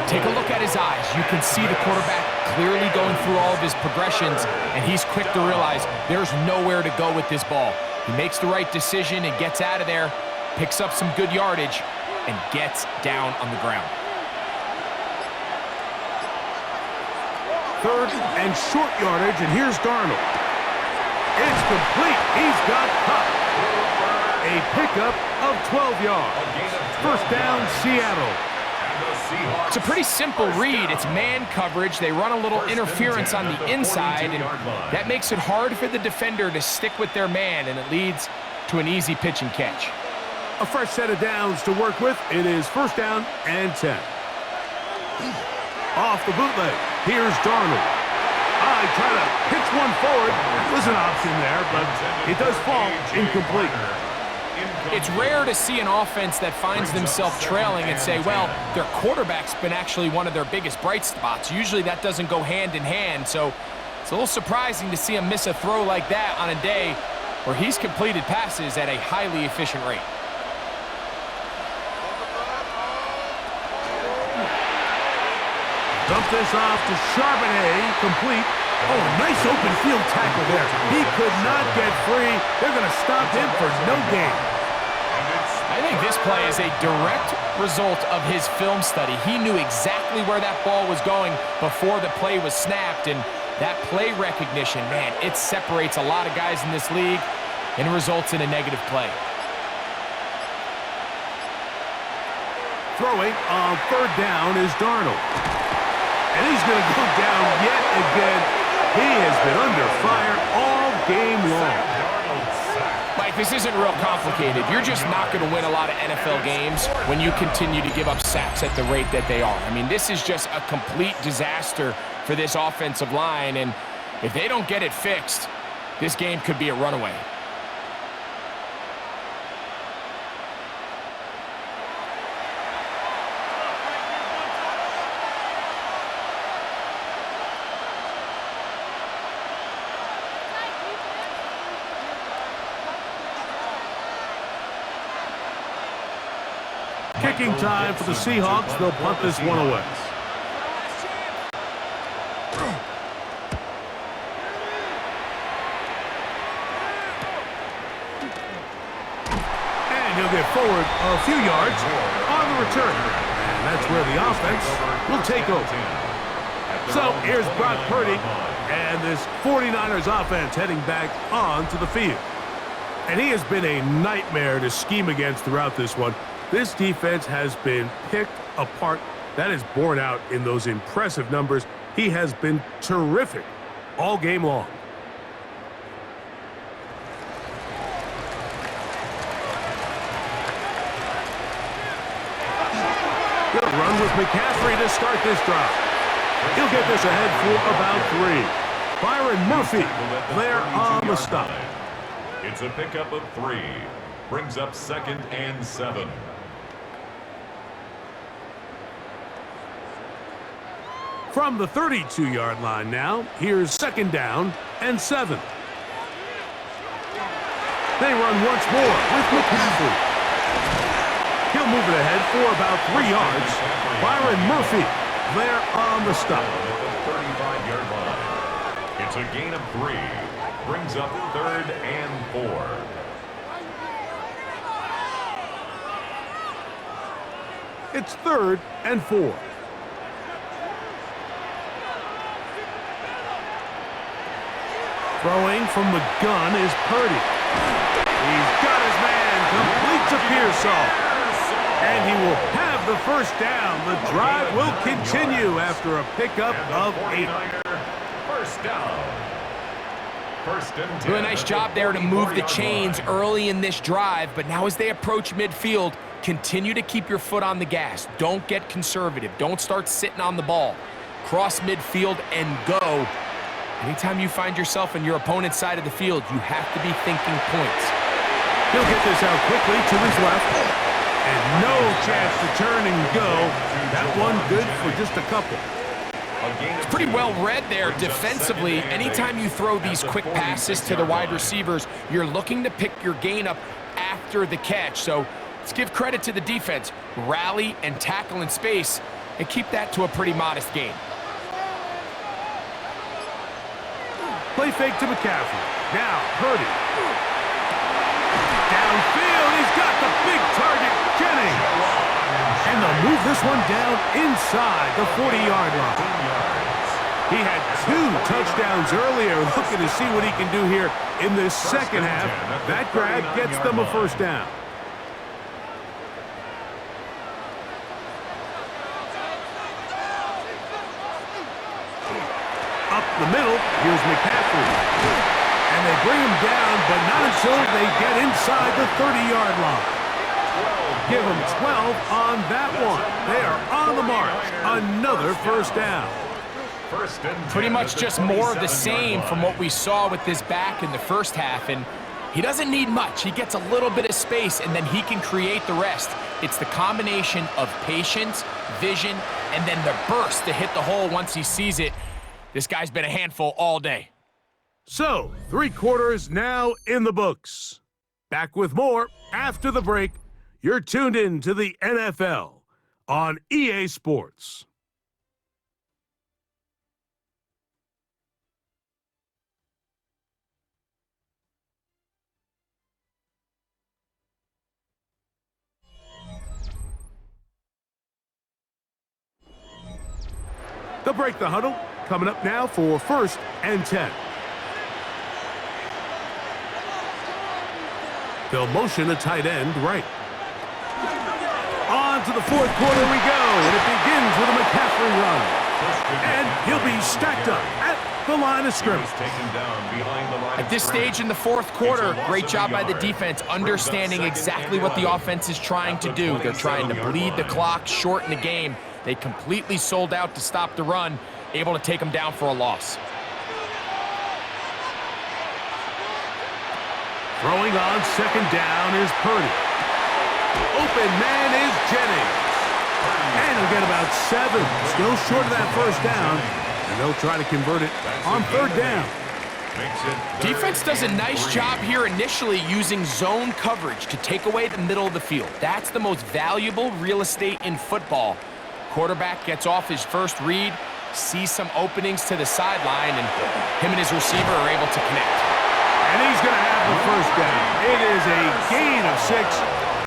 Take a look at his eyes. You can see the quarterback clearly going through all of his progressions, and he's quick to realize there's nowhere to go with this ball. He makes the right decision and gets out of there, picks up some good yardage, and gets down on the ground. 3rd and short yardage, and here's Darnold. It's complete. He's got Cup. A pickup of 12 yards. 1st down, Seattle. It's a pretty simple read. It's man coverage. They run a little interference on the inside, and that makes it hard for the defender to stick with their man, and it leads to an easy pitch and catch. A fresh set of downs to work with. It is 1st down and 10. Off the bootleg. Here's Darnold. I try to pitch one forward. There's an option there, but it does fall incomplete. It's rare to see an offense that finds themselves trailing and say, well, their quarterback's been actually one of their biggest bright spots. Usually that doesn't go hand in hand, so it's a little surprising to see him miss a throw like that on a day where he's completed passes at a highly efficient rate. Dump this off to Charbonnet, complete. Oh, nice open field tackle there. He could not get free. They're going to stop him for no gain. I think this play is a direct result of his film study. He knew exactly where that ball was going before the play was snapped, and that play recognition, man, it separates a lot of guys in this league and results in a negative play. Throwing on 3rd down is Darnold. And he's going to go down yet again. He has been under fire all game long. Mike, this isn't real complicated. You're just not going to win a lot of NFL games when you continue to give up sacks at the rate that they are. I mean, this is just a complete disaster for this offensive line, and if they don't get it fixed, this game could be a runaway. Kicking time for the Seahawks. They'll punt this one away. And he'll get forward a few yards on the return. And that's where the offense will take over. So here's Brock Purdy and this 49ers offense heading back onto the field. And he has been a nightmare to scheme against throughout this one. This defense has been picked apart. That is borne out in those impressive numbers. He has been terrific all game long. He'll run with McCaffrey to start this drive. He'll get this ahead for about 3. Byron Murphy there on the stop. It's a pickup of 3. Brings up 2nd and 7. From the 32-yard line now, here's 2nd down and 7. They run once more with McCaffrey. He'll move it ahead for about 3 yards. Byron Murphy there on the stop. At the 35-yard line. It's a gain of 3. Brings up 3rd and 4. It's 3rd and 4. Throwing from the gun is Purdy. He's got his man, completes a Pearsall. And he will have the first down. The drive will continue after a pickup of 8. First down. First and 10. Really nice job there to move the chains early in this drive, but now as they approach midfield, continue to keep your foot on the gas. Don't get conservative. Don't start sitting on the ball. Cross midfield and go. Anytime you find yourself on your opponent's side of the field, you have to be thinking points. He'll get this out quickly to his left. And no chance to turn and go. That one good for just a couple. It's pretty well read there defensively. Anytime you throw these quick passes to the wide receivers, you're looking to pick your gain up after the catch. So let's give credit to the defense. Rally and tackle in space and keep that to a pretty modest gain. Play fake to McCaffrey. Now, Purdy. Downfield, he's got the big target, Jennings. And they'll move this one down inside the 40-yard line. He had 2 touchdowns earlier. Looking to see what he can do here in this second half. That grab gets them a first down. Up the middle, here's McCaffrey. And they bring him down, but not until they get inside the 30-yard line. Give them 12 on that one. They are on the march. Another first down. Pretty much just more of the same from what we saw with this back in the first half. And he doesn't need much. He gets a little bit of space, and then he can create the rest. It's the combination of patience, vision, and then the burst to hit the hole once he sees it. This guy's been a handful all day. So, 3 quarters now in the books. Back with more after the break. You're tuned in to the NFL on EA Sports. They'll break the huddle. Coming up now for 1st and 10. They'll motion a tight end right. On to the 4th quarter we go, and it begins with a McCaffrey run. And he'll be stacked up at the line of scrimmage. At this stage in the 4th quarter, great job by the defense understanding exactly what the offense is trying to do. They're trying to bleed the clock, shorten the game. They completely sold out to stop the run, able to take them down for a loss. Throwing on 2nd down is Purdy. Open man is Jennings. And he'll get about 7. Still short of that first down. And they'll try to convert it on 3rd down. Defense does a nice job here initially using zone coverage to take away the middle of the field. That's the most valuable real estate in football. Quarterback gets off his first read, sees some openings to the sideline, and him and his receiver are able to connect. And he's going to have the first down. It is a gain of 6.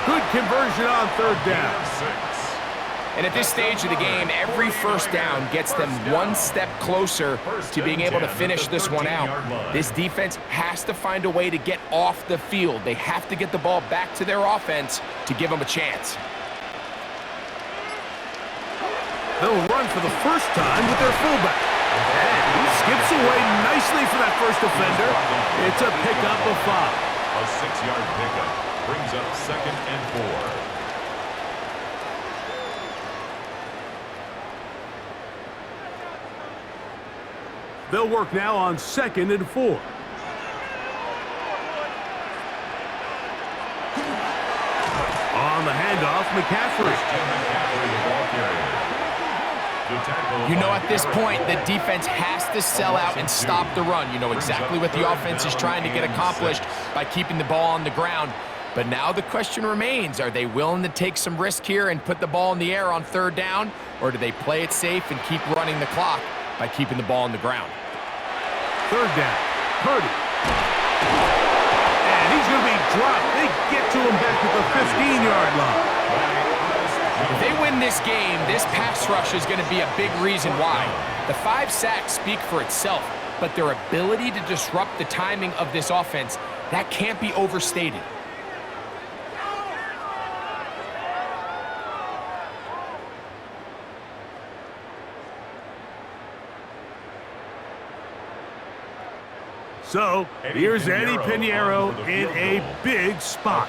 Good conversion on 3rd down. And at this stage of the game, every first down gets them one step closer to being able to finish this one out. This defense has to find a way to get off the field. They have to get the ball back to their offense to give them a chance. They'll run for the first time with their fullback. And he skips away nicely for that first defender. It's a pickup of 5. A 6-yard pickup brings up 2nd and 4. They'll work now on 2nd and 4. On the handoff, McCaffrey. You know, at this point, the defense has to sell out and stop the run. You know exactly what the offense is trying to get accomplished by keeping the ball on the ground. But now the question remains, are they willing to take some risk here and put the ball in the air on 3rd down? Or do they play it safe and keep running the clock by keeping the ball on the ground? 3rd down, Purdy. And he's going to be dropped. They get to him back at the 15-yard line. If they win this game, this pass rush is going to be a big reason why. The 5 sacks speak for itself, but their ability to disrupt the timing of this offense, that can't be overstated. So, here's Eddie Pinheiro in a big spot.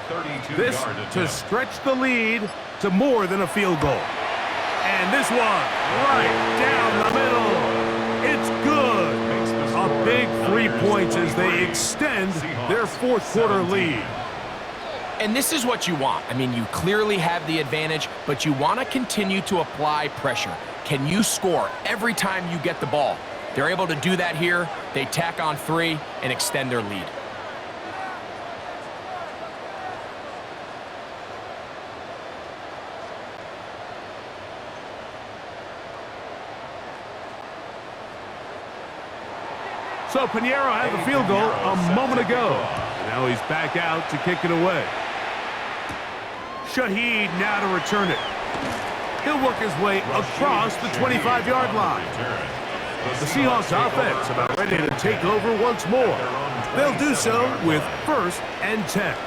This to stretch the lead to more than a field goal. And this one, right down the middle. It's good. A big 3 points as they extend their fourth quarter lead. And this is what you want. I mean, you clearly have the advantage, but you want to continue to apply pressure. Can you score every time you get the ball? They're able to do that here. They tack on 3 and extend their lead. So Pinheiro had the field goal a moment ago. And now he's back out to kick it away. Shaheed now to return it. He'll work his way across the 25-yard line. The Seahawks offense about ready to take over once more. They'll do so with 1st and 10.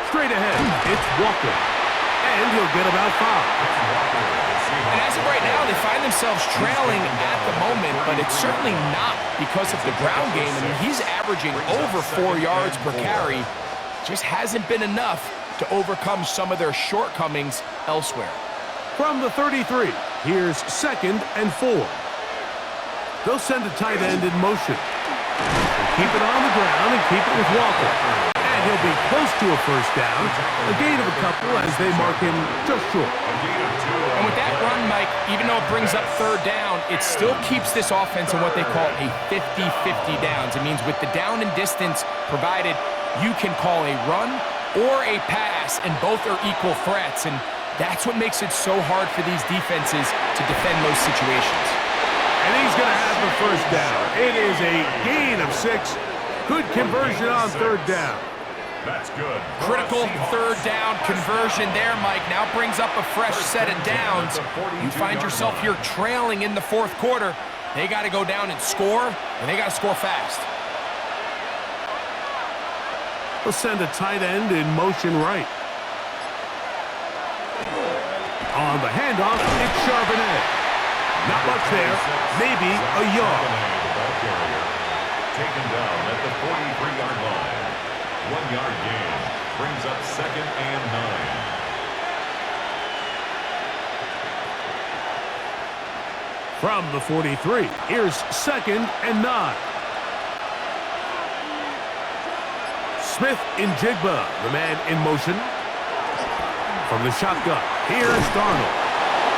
Straight ahead, it's Walker. And he'll get about 5. And as of right now, they find themselves trailing at the moment, but it's certainly not because of the ground game. I mean, he's averaging over 4 yards per carry. Just hasn't been enough to overcome some of their shortcomings elsewhere. From the 33, here's 2nd and 4. They'll send a tight end in motion. They'll keep it on the ground and keep it with Walker. And he'll be close to a 1st down. A gain of a couple as they mark him just short. And with that run, Mike, even though it brings up 3rd down, it still keeps this offense in what they call a 50-50 downs. It means with the down and distance provided, you can call a run or a pass, and both are equal threats. And that's what makes it so hard for these defenses to defend those situations. And he's going to have the 1st down. It is a gain of 6. Good conversion on 3rd down. That's good. Critical 3rd down conversion there, Mike. Now brings up a fresh set of downs. You find yourself here trailing in the 4th quarter. They got to go down and score, and they got to score fast. They'll send a tight end in motion right. On the handoff, it's Charbonnet. Not much there, maybe a yard. Taken down at the 43-yard line. 1-yard gain brings up 2nd and 9. From the 43, here's 2nd and 9. Smith in Jigba, the man in motion. From the shotgun, here's Darnold.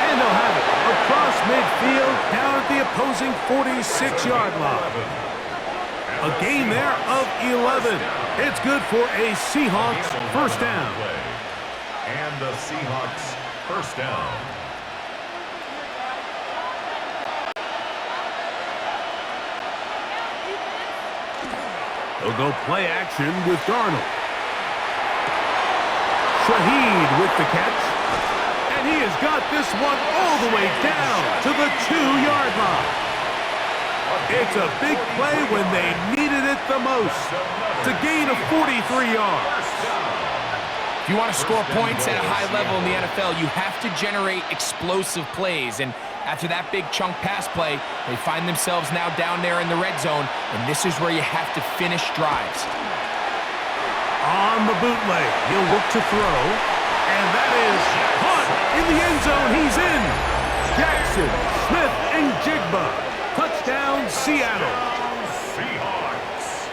And they'll have it across midfield down at the opposing 46-yard line. A gain there of 11. It's good for a Seahawks 1st down. And the Seahawks 1st down. They'll go play action with Darnold. Shaheed with the catch. And he has got this one all the way down to the 2-yard line. It's a big play when they needed it the most. To gain of 43 yards. If you want to score points at a high level in the NFL, you have to generate explosive plays. And after that big chunk pass play, they find themselves now down there in the red zone, and this is where you have to finish drives. On the bootleg, he'll look to throw, and that is caught in the end zone. He's in. Jackson, Smith, and Jigba. Touchdown, Seattle. Seahawks.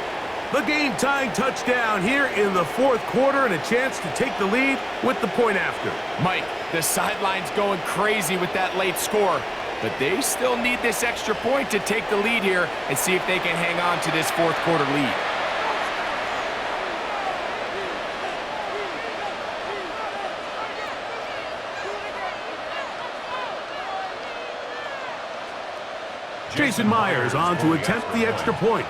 The game-tying touchdown here in the 4th quarter, and a chance to take the lead with the point after. Mike, the sideline's going crazy with that late score. But they still need this extra point to take the lead here and see if they can hang on to this fourth quarter lead. Jason Myers on to attempt the extra point.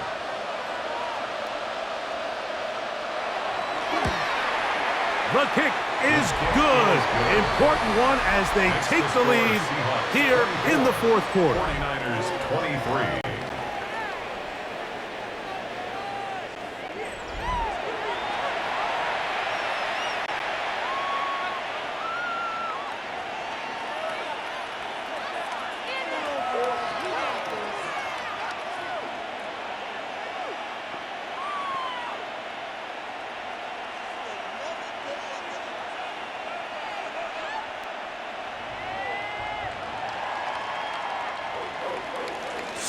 The kick is good. Important one as they take the lead here in the fourth quarter. 49ers 23.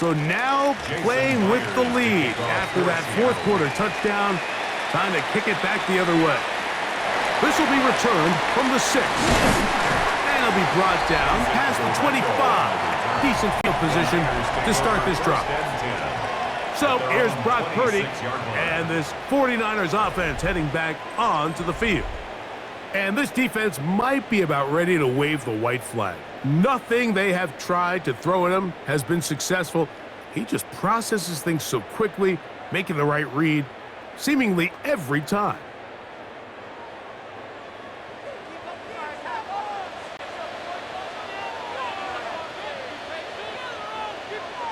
So now playing with the lead after that fourth quarter touchdown. Time to kick it back the other way. This will be returned from the 6. And it'll be brought down past the 25. Decent field position to start this drive. So here's Brock Purdy and this 49ers offense heading back onto the field. And this defense might be about ready to wave the white flag. Nothing they have tried to throw at him has been successful. He just processes things so quickly, making the right read, seemingly every time.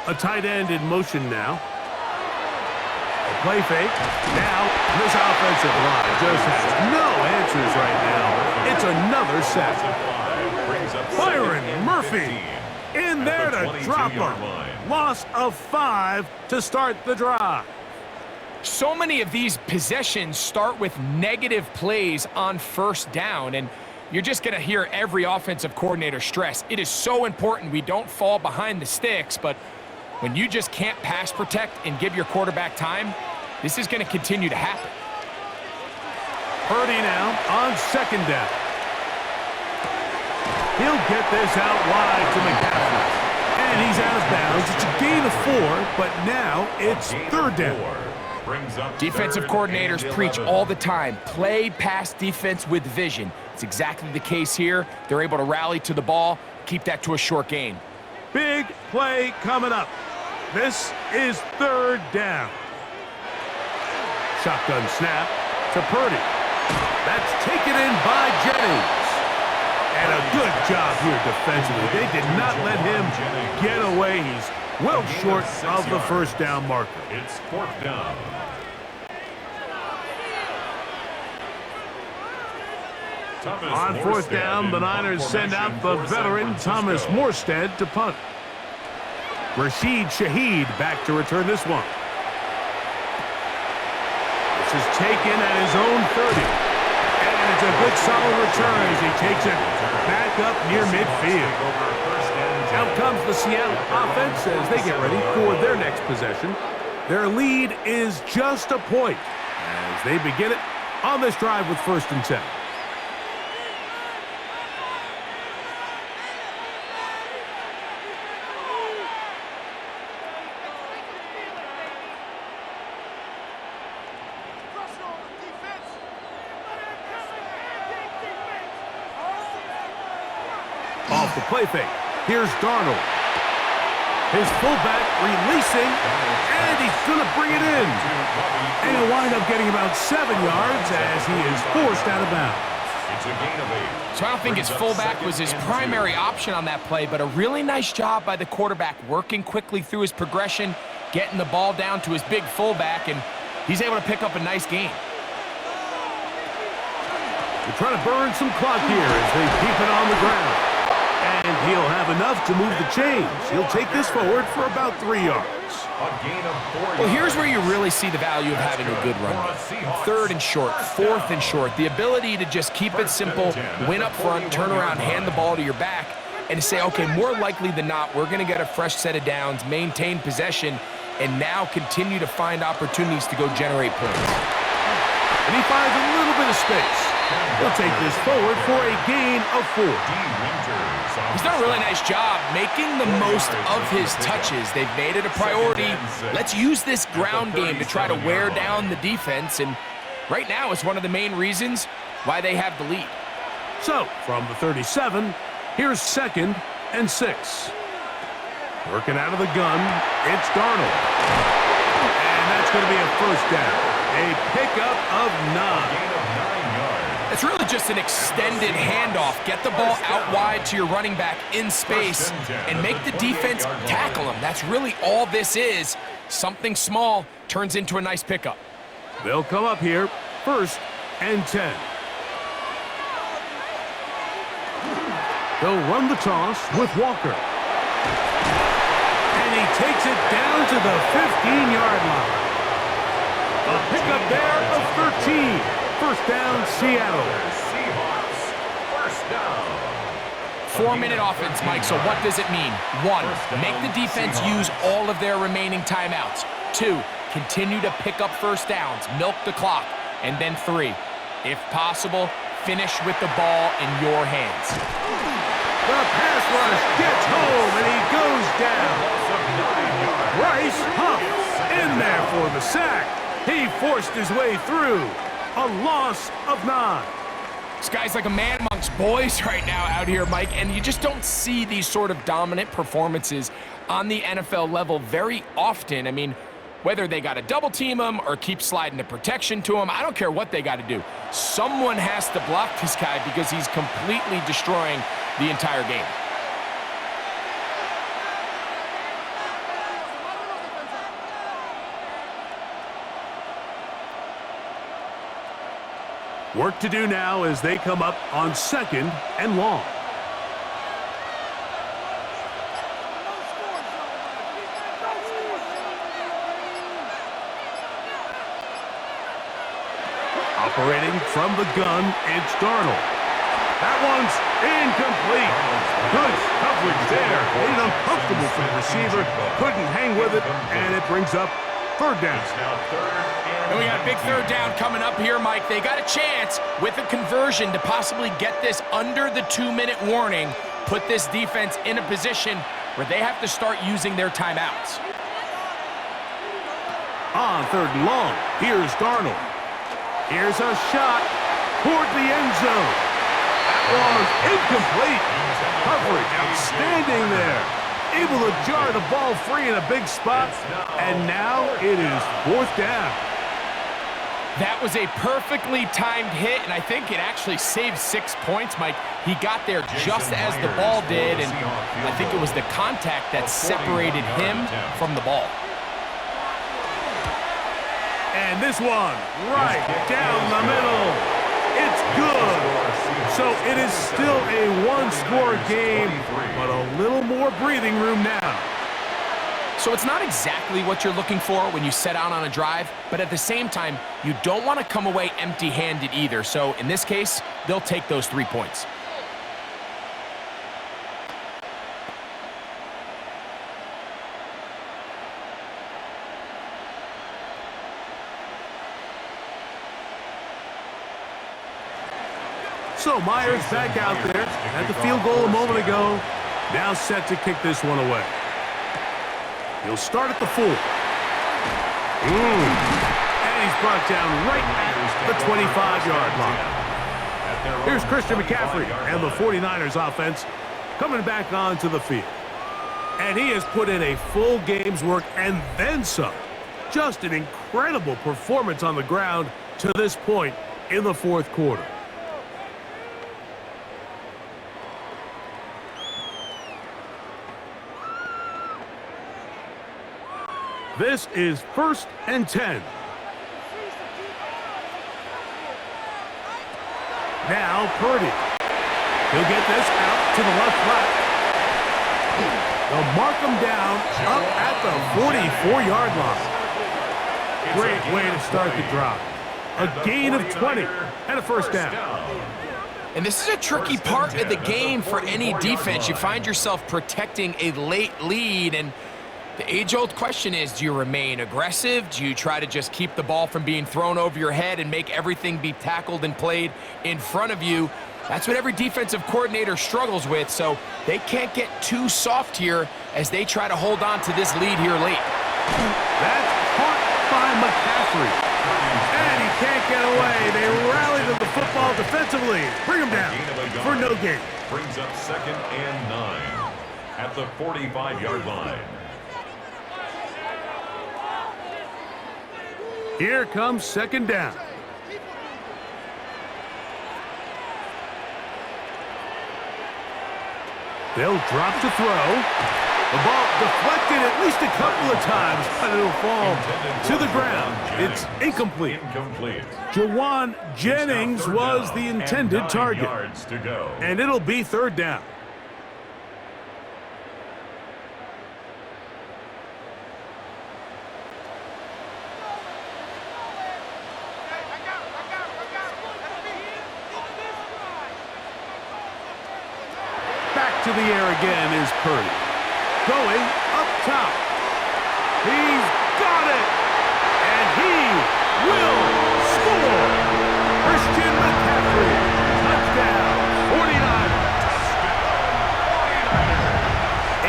A tight end in motion now. A play fake. Now, this offensive line just has no answers right now. It's another sack. Byron Murphy in there to drop him. Loss of 5 to start the drive. So many of these possessions start with negative plays on first down, and you're just going to hear every offensive coordinator stress. It is so important we don't fall behind the sticks, but when you just can't pass protect and give your quarterback time, this is going to continue to happen. Purdy now on second down. He'll get this out wide to McCaffrey. And he's out of bounds. It's a gain of 4, but now it's third down. Defensive coordinators preach all the time, play pass defense with vision. It's exactly the case here. They're able to rally to the ball, keep that to a short gain. Big play coming up. This is third down. Shotgun snap to Purdy. That's taken in by Jennings. And a good job here defensively. They did not let him get away. He's well short of the first down marker. It's fourth down. On fourth down, the Niners send out the veteran Thomas Morstead to punt. Rashid Shaheed back to return this one. This is taken at his own 30. And it's a good solid return as he takes it back up near midfield. Out comes the Seattle offense as they get ready for their next possession. Their lead is just a point as they begin it on this drive with 1st and 10. Off the play fake. Here's Darnold. His fullback releasing, and he's going to bring it in. And he'll wind up getting about 7 yards as he is forced out of bounds. It's a gain of 8. So I don't think his fullback was his primary option on that play, but a really nice job by the quarterback working quickly through his progression, getting the ball down to his big fullback, and he's able to pick up a nice gain. They're trying to burn some clock here as they keep it on the ground. And he'll have enough to move the chains. He'll take this forward for about 3 yards. A gain of 4 yards. Well, here's where you really see the value of having a good run. 3rd and short, 4th and short. The ability to just keep it simple, win up front, turn around, hand the ball to your back, and to say, okay, more likely than not, we're going to get a fresh set of downs, maintain possession, and now continue to find opportunities to go generate points. And he finds a little bit of space. He'll take this forward for a gain of 4. He's done a really nice job making the most of his touches. They've made it a priority. Let's use this ground game to try to wear down the defense, and right now it's one of the main reasons why they have the lead. So, from the 37, here's 2nd and 6. Working out of the gun, it's Darnold. And that's going to be a first down. A pickup of 9. It's really just an extended handoff. Get the ball out wide to your running back in space and make the defense tackle him. That's really all this is. Something small turns into a nice pickup. They'll come up here, 1st and 10. They'll run the toss with Walker. And he takes it down to the 15-yard line. A pickup there of 13. First down, Seattle. Seahawks, first down. 4-minute offense, Mike, so what does it mean? 1, make the defense use all of their remaining timeouts. 2, continue to pick up first downs, milk the clock. And then 3, if possible, finish with the ball in your hands. The pass rush gets home, and he goes down. Bryce Huff in there for the sack. He forced his way through. A loss of 9. This guy's like a man amongst boys right now out here, Mike, and you just don't see these sort of dominant performances on the NFL level very often. I mean, whether they got to double team him or keep sliding the protection to him, I don't care what they got to do. Someone has to block this guy because he's completely destroying the entire game. Work to do now as they come up on 2nd and long. Operating from the gun, it's Darnold. That one's incomplete. Good coverage there. Made it uncomfortable for the receiver. Couldn't hang with it, and it brings up 3rd down. And we got a big 3rd down coming up here, Mike. They got a chance with a conversion to possibly get this under the 2-minute warning, put this defense in a position where they have to start using their timeouts. On 3rd and long, here's Darnold. Here's a shot toward the end zone. That was incomplete. Coverage outstanding there. Able to jar the ball free in a big spot, and now it is 4th down. That was a perfectly timed hit, and I think it actually saved 6 points, Mike. He got there just as the ball did, and I think it was the contact that separated him from the ball. And this one, right down the middle. It's good. So it is still a 1-score game, but a little more breathing room now. So it's not exactly what you're looking for when you set out on a drive, but at the same time, you don't want to come away empty-handed either. So in this case, they'll take those 3 points. So Myers back out there at the field goal a moment ago. Now set to kick this one away. He'll start at the 4. And he's brought down right at the 25-yard line. Here's Christian McCaffrey and the 49ers offense coming back onto the field. And he has put in a full game's work and then some. Just an incredible performance on the ground to this point in the 4th quarter. This is 1st and 10. Now Purdy. He'll get this out to the left flat. They'll mark him down up at the 44-yard line. Great way to start the drive. A gain of 20 and a first down. And this is a tricky part of the game for any defense. You find yourself protecting a late lead, and The age-old question is, do you remain aggressive? Do you try to just keep the ball from being thrown over your head and make everything be tackled and played in front of you? That's what every defensive coordinator struggles with, so they can't get too soft here as they try to hold on to this lead here late. That's caught by McCaffrey. And he can't get away. They rally to the football defensively. Bring him down for no gain. Brings up 2nd and 9 at the 45-yard line. Here comes 2nd down. They'll drop to throw. The ball deflected at least a couple of times, but it'll fall to the ground. It's incomplete. Jawan Jennings was the intended target. And it'll be 3rd down. Back to the air again is Purdy. Going up top. He's got it. And he will score. Christian McCaffrey. Touchdown. 49ers.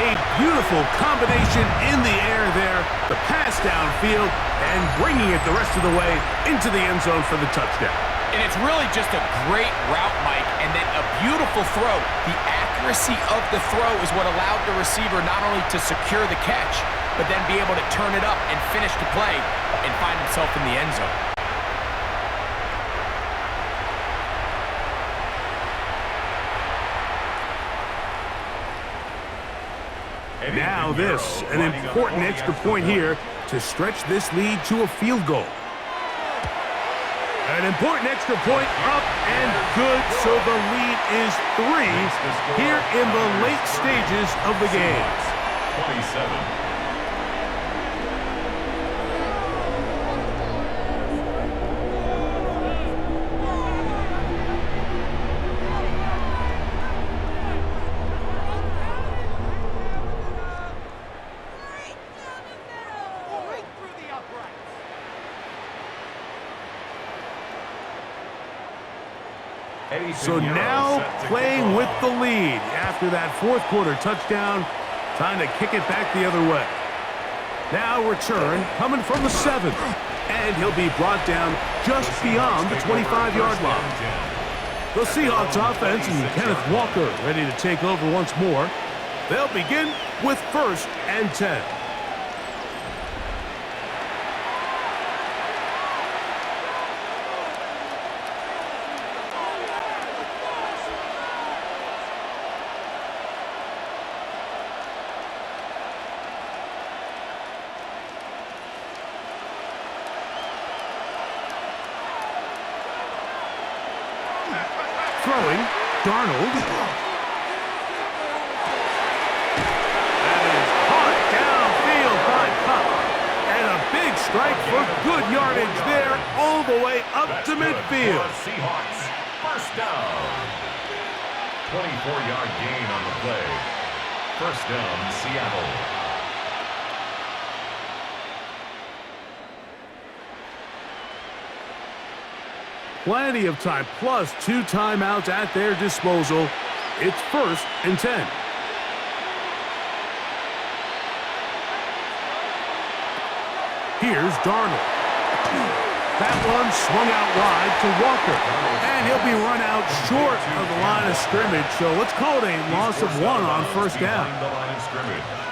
A beautiful combination in the air there. The pass downfield and bringing it the rest of the way into the end zone for the touchdown. And it's really just a great route, Mike, and then a beautiful throw. The accuracy of the throw is what allowed the receiver not only to secure the catch, but then be able to turn it up and finish the play and find himself in the end zone. Now this, an important extra point here to stretch this lead to a field goal. An important extra point up and good, so the lead is 3 here in the late stages of the game. 27. So now playing with the lead after that 4th quarter touchdown, trying to kick it back the other way. Now return coming from the 7th, and he'll be brought down just beyond the 25-yard line. The Seahawks offense and Kenneth Walker ready to take over once more. They'll begin with 1st and 10. Throwing, Darnold. That is caught downfield by Cup. And a big strike for good yardage there all the way up to midfield. Seahawks, 1st down. 24-yard gain on the play. 1st down, Seattle. Plenty of time, plus 2 timeouts at their disposal. It's 1st and 10. Here's Darnold. That one swung out wide to Walker. And he'll be run out short of the line of scrimmage, so let's call it a loss of 1 on 1st down.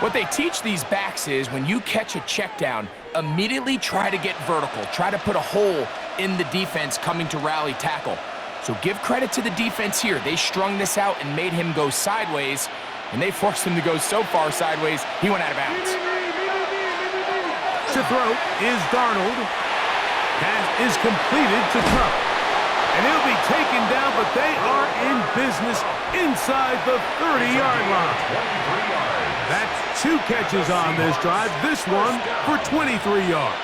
What they teach these backs is when you catch a check down, immediately try to get vertical. Try to put a hole in the defense coming to rally tackle. So give credit to the defense here. They strung this out and made him go sideways, and they forced him to go so far sideways, he went out of bounds. To throw is Darnold. Pass is completed to Cup. And he'll be taken down, but they are in business inside the 30-yard line. That's 2 catches on this drive. This one for 23 yards.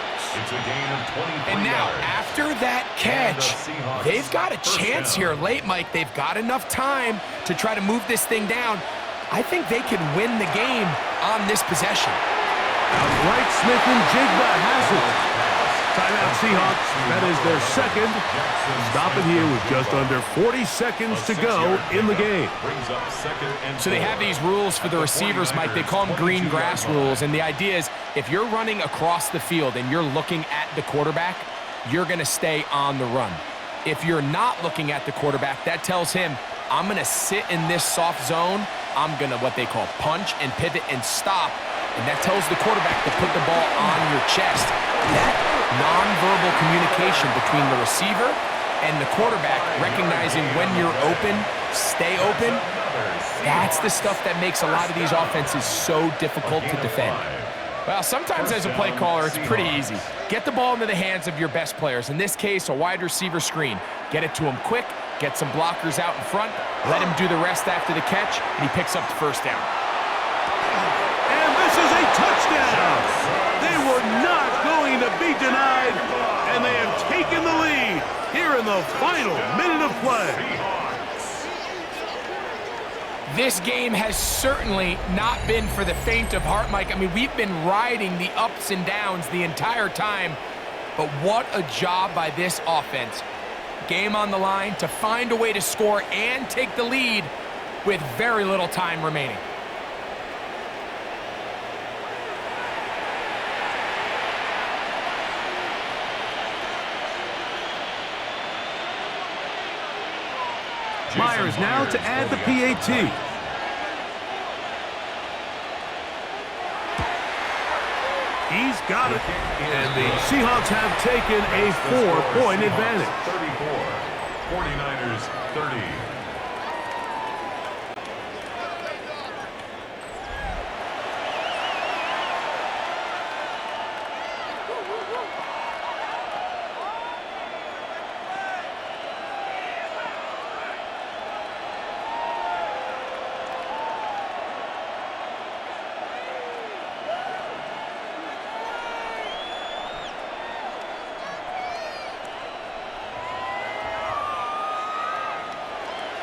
It's a gain of 23 And now, yards. after that catch, they've got a chance here late, Mike. They've got enough time to try to move this thing down. I think they can win the game on this possession. Right, Smith and Jigba has it. Timeout Seahawks. That is their second. Stop it here with just under 40 seconds to go in the game. So they have these rules for the receivers, Mike. They call them green grass rules. And the idea is if you're running across the field and you're looking at the quarterback, you're going to stay on the run. If you're not looking at the quarterback, that tells him, I'm going to sit in this soft zone. I'm going to what they call punch and pivot and stop. And that tells the quarterback to put the ball on your chest. That nonverbal communication between the receiver and the quarterback, recognizing when you're open, stay open, that's the stuff that makes a lot of these offenses so difficult to defend. Well, sometimes as a play caller, it's pretty easy. Get the ball into the hands of your best players. In this case, a wide receiver screen. Get it to him quick, get some blockers out in front, let him do the rest after the catch, and he picks up the first down. And this is a touchdown! They were not going to be denied, and they have taken the lead here in the final minute of play. This game has certainly not been for the faint of heart, Mike. I mean, we've been riding the ups and downs the entire time, but what a job by this offense. Game on the line to find a way to score and take the lead with very little time remaining. Myers now to add the PAT. He's got it. And the Seahawks have taken a 4-point advantage. 34, 49ers 30.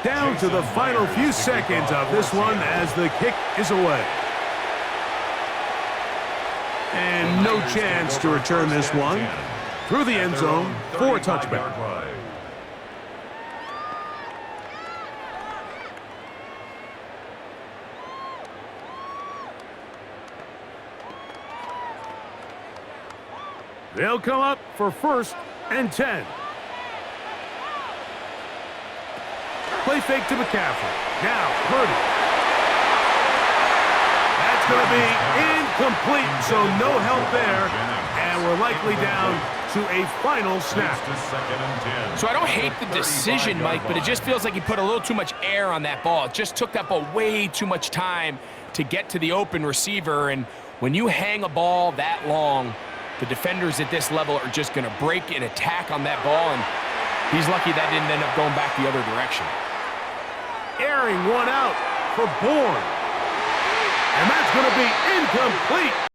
Down to the final few seconds of this one as the kick is away. And no chance to return this one through the end zone for a touchback. They'll come up for 1st and 10. Play fake to McCaffrey. Now, Purdy. That's going to be incomplete, so no help there. And we're likely down to a final snap. So I don't hate the decision, Mike, but it just feels like he put a little too much air on that ball. It just took that ball way too much time to get to the open receiver. And when you hang a ball that long, the defenders at this level are just going to break and attack on that ball. And he's lucky that didn't end up going back the other direction. Airing one out for Bourne. And that's going to be incomplete.